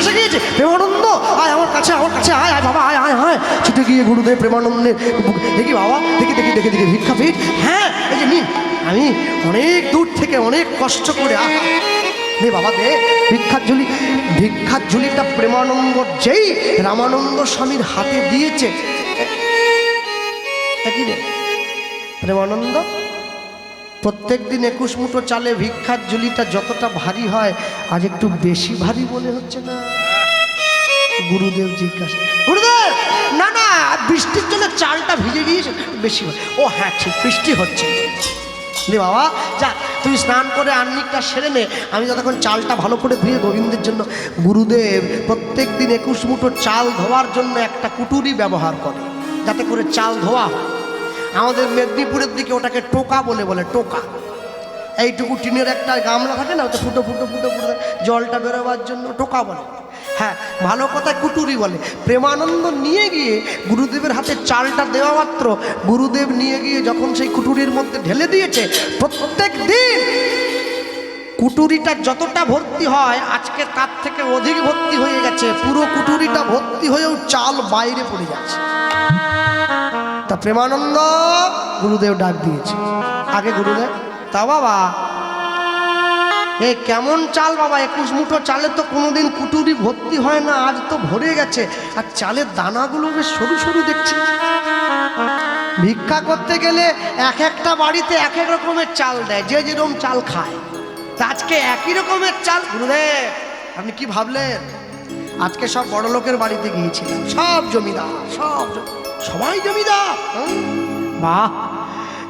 এসে গিয়েছে। প্রেমানন্দ আয় আমার কাছে, আমার কাছে আয়, আয় বাবা আয়, আয় আয়। ছুটে গিয়ে গুরুদেব প্রেমানন্দের দেখি বাবা, দেখি দেখি দেখি দেখি ভিক্ষাপীঠ, হ্যাঁ এই যে নিন, আমি অনেক দূর থেকে অনেক কষ্ট করে দে বাবা দে ভিক্ষার ঝুলি। ভিক্ষার ঝুলিটা প্রেমানন্দ যেই রামানন্দ স্বামীর হাতে দিয়েছে, কি রে প্রেমানন্দ, প্রত্যেক দিন 21 মুঠো চালে ভিক্ষার ঝুলিটা যতটা ভারী হয় আজ একটু বেশি ভারী মনে হচ্ছে না? গুরুদেব জিজ্ঞাসা, গুরুদেব না না বৃষ্টির জন্য চালটা ভিজে গিয়েছে বেশি হয়। ও হ্যাঁ ঠিক বৃষ্টি হচ্ছে। রে বাবা যা তুই স্নান করে আন্নিকটা সেরে নে, আমি যতক্ষণ চালটা ভালো করে ধুয়ে গোবিন্দের জন্য। গুরুদেব প্রত্যেক দিন 21 মুঠো চাল ধোয়ার জন্য একটা কুটুরি ব্যবহার করে যাতে করে চাল ধোয়া হয়। আমাদের মেদিনীপুরের দিকে ওটাকে টোকা বলে টোকা। এইটুকু টিনের একটা গামলা থাকে না, ওটা ফুটো ফুটো ফুটো ফুটো জলটা বেরোবার জন্য টোকা বলে। হ্যাঁ ভালো কথায় কুটুরি বলে। প্রেমানন্দ নিয়ে গিয়ে গুরুদেবের হাতে চালটা দেওয়া মাত্র গুরুদেব নিয়ে গিয়ে যখন সেই কুটুরির মধ্যে ঢেলে দিয়েছে, প্রত্যেক দিন কুটুরিটা যতটা ভর্তি হয় আজকে তার থেকে অধিক ভর্তি হয়ে গেছে। পুরো কুটুরিটা ভর্তি হয়েও চাল বাইরে পড়ে যাচ্ছে। তা প্রেমানন্দ গুরুদেব ডাক দিয়েছে। আগে গুরুদেব তা বাবা এ কেমন চাল বাবা? 21 মুঠো চালে তো কোনোদিন কুটুরি ভর্তি হয় না, আজ তো ভরে গেছে। আর চালের দানাগুলো বেশ সরু সরু দেখছি। ভিক্ষা করতে গেলে এক একটা বাড়িতে এক এক রকমের চাল দেয়, যে যেরকম চাল খায়। তা আজকে একই রকমের চাল। গুরুদেব আপনি কি ভাবলেন? আজকে সব বড় লোকের বাড়িতে গিয়েছিলাম, সব জমিদার, সবাই জমিদার। বাহ,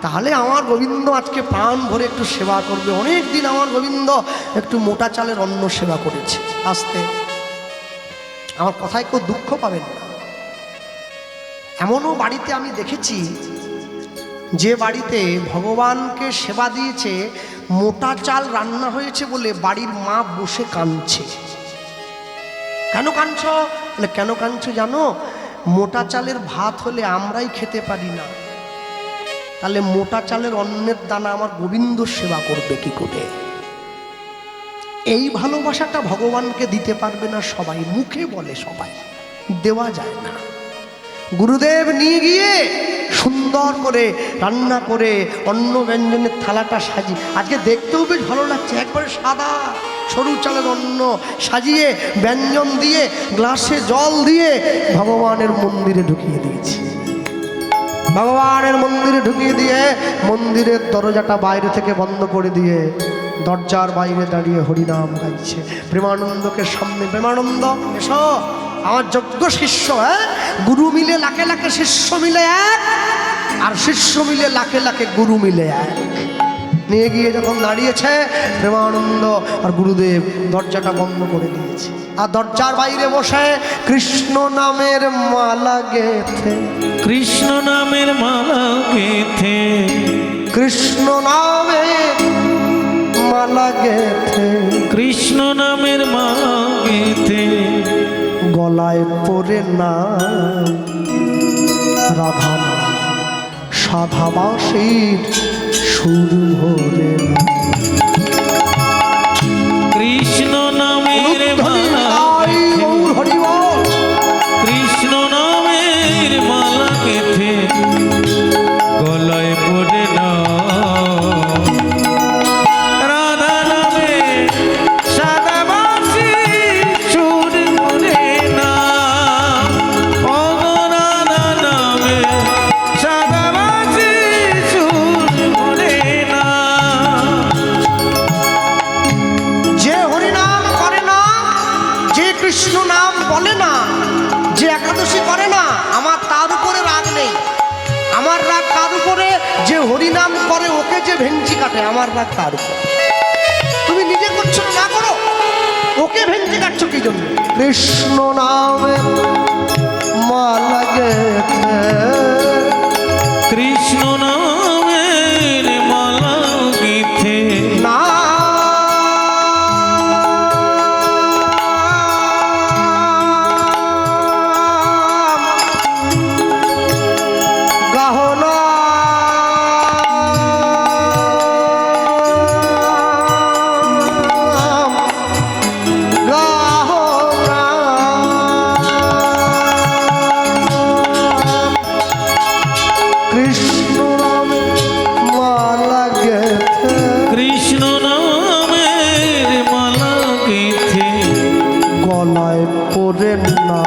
তাহলে আমার গোবিন্দ আজকে প্রাণ ভরে একটু সেবা করবে। অনেক দিন আমার গোবিন্দ একটু মোটা চালের অন্ন সেবা করেছে। আস্তে আমার কথায় কেউ দুঃখ পাবেন না। এমনও বাড়িতে আমি দেখেছি যে বাড়িতে ভগবানকে সেবা দিয়েছে, মোটা চাল রান্না হয়েছে বলে বাড়ির মা বসে কাঁদছে। কেন কাঁদছ? বলে কেন কাঁদছো জানো? মোটা চালের ভাত হলে আমরাই খেতে পারি না, তাহলে মোটা চালের অন্নের দানা আমার গোবিন্দ সেবা করবে কি করে? এই ভালোবাসাটা ভগবানকে দিতে পারবে না সবাই, মুখে বলে সবাই, দেওয়া যায় না। গুরুদেব নিয়ে গিয়ে সুন্দর করে রান্না করে অন্ন ব্যঞ্জনের থালাটা সাজিয়ে, আজকে দেখতেও বেশ ভালো লাগছে, একবারে সাদা সরু চালের অন্ন সাজিয়ে ব্যঞ্জন দিয়ে গ্লাসে জল দিয়ে ভগবানের মন্দিরে ঢুকিয়ে দিয়েছি। ভগবানের মন্দিরে ঢুকিয়ে দিয়ে মন্দিরের দরজাটা বাইরে থেকে বন্ধ করে দিয়ে দরজার বাইরে দাঁড়িয়ে হরিনাম গাইছে। প্রেমানন্দকে সামনে, প্রেমানন্দ এসো, আমার যোগ্য শিষ্য। হ্যাঁ, গুরু মিলে লাখে লাখে শিষ্য মিলে এক, আর শিষ্য মিলে লাখে লাখে গুরু মিলে এক। নিয়ে গিয়ে যখন দাঁড়িয়েছে প্রেমানন্দ আর গুরুদেব দরজাটা বন্ধ করে দিয়েছে। আর দরজার বাইরে বসে কৃষ্ণ নামের মালা গেথে, কৃষ্ণ নামের মালা গেথে, কৃষ্ণ নামের মালা গেথে, কৃষ্ণ নামের মালা গেথে, গলায় পরে না রাধা নাম, সাধাবাসীর সুর ভরে না। কৃষ্ণ নামের মালা কৃষ্ণ নামের মালা গেথে, গলায় পড়ে না রাধা নামে সাদাবাসী সুর ভরে না। ও রাধা নামে সাদাবাসী সুর ভরে না। যে হরিনাম করে না, যে কৃষ্ণ নাম বলে না, যে একাদশী করে না, আমার তার উপরে রাগ নেই। আমার রাগ তার উপরে যে হরিনাম করে, ওকে যে ভেঞ্চি কাটে, আমার রাগ তার উপরে। তুমি নিজে করছো না, করো, ওকে ভেঞ্চি কাটছো কি জন্য? কৃষ্ণ নামে মালা গেথে, কৃষ্ণ নামের মালা গেথে, না গহনা গহনা ওরে না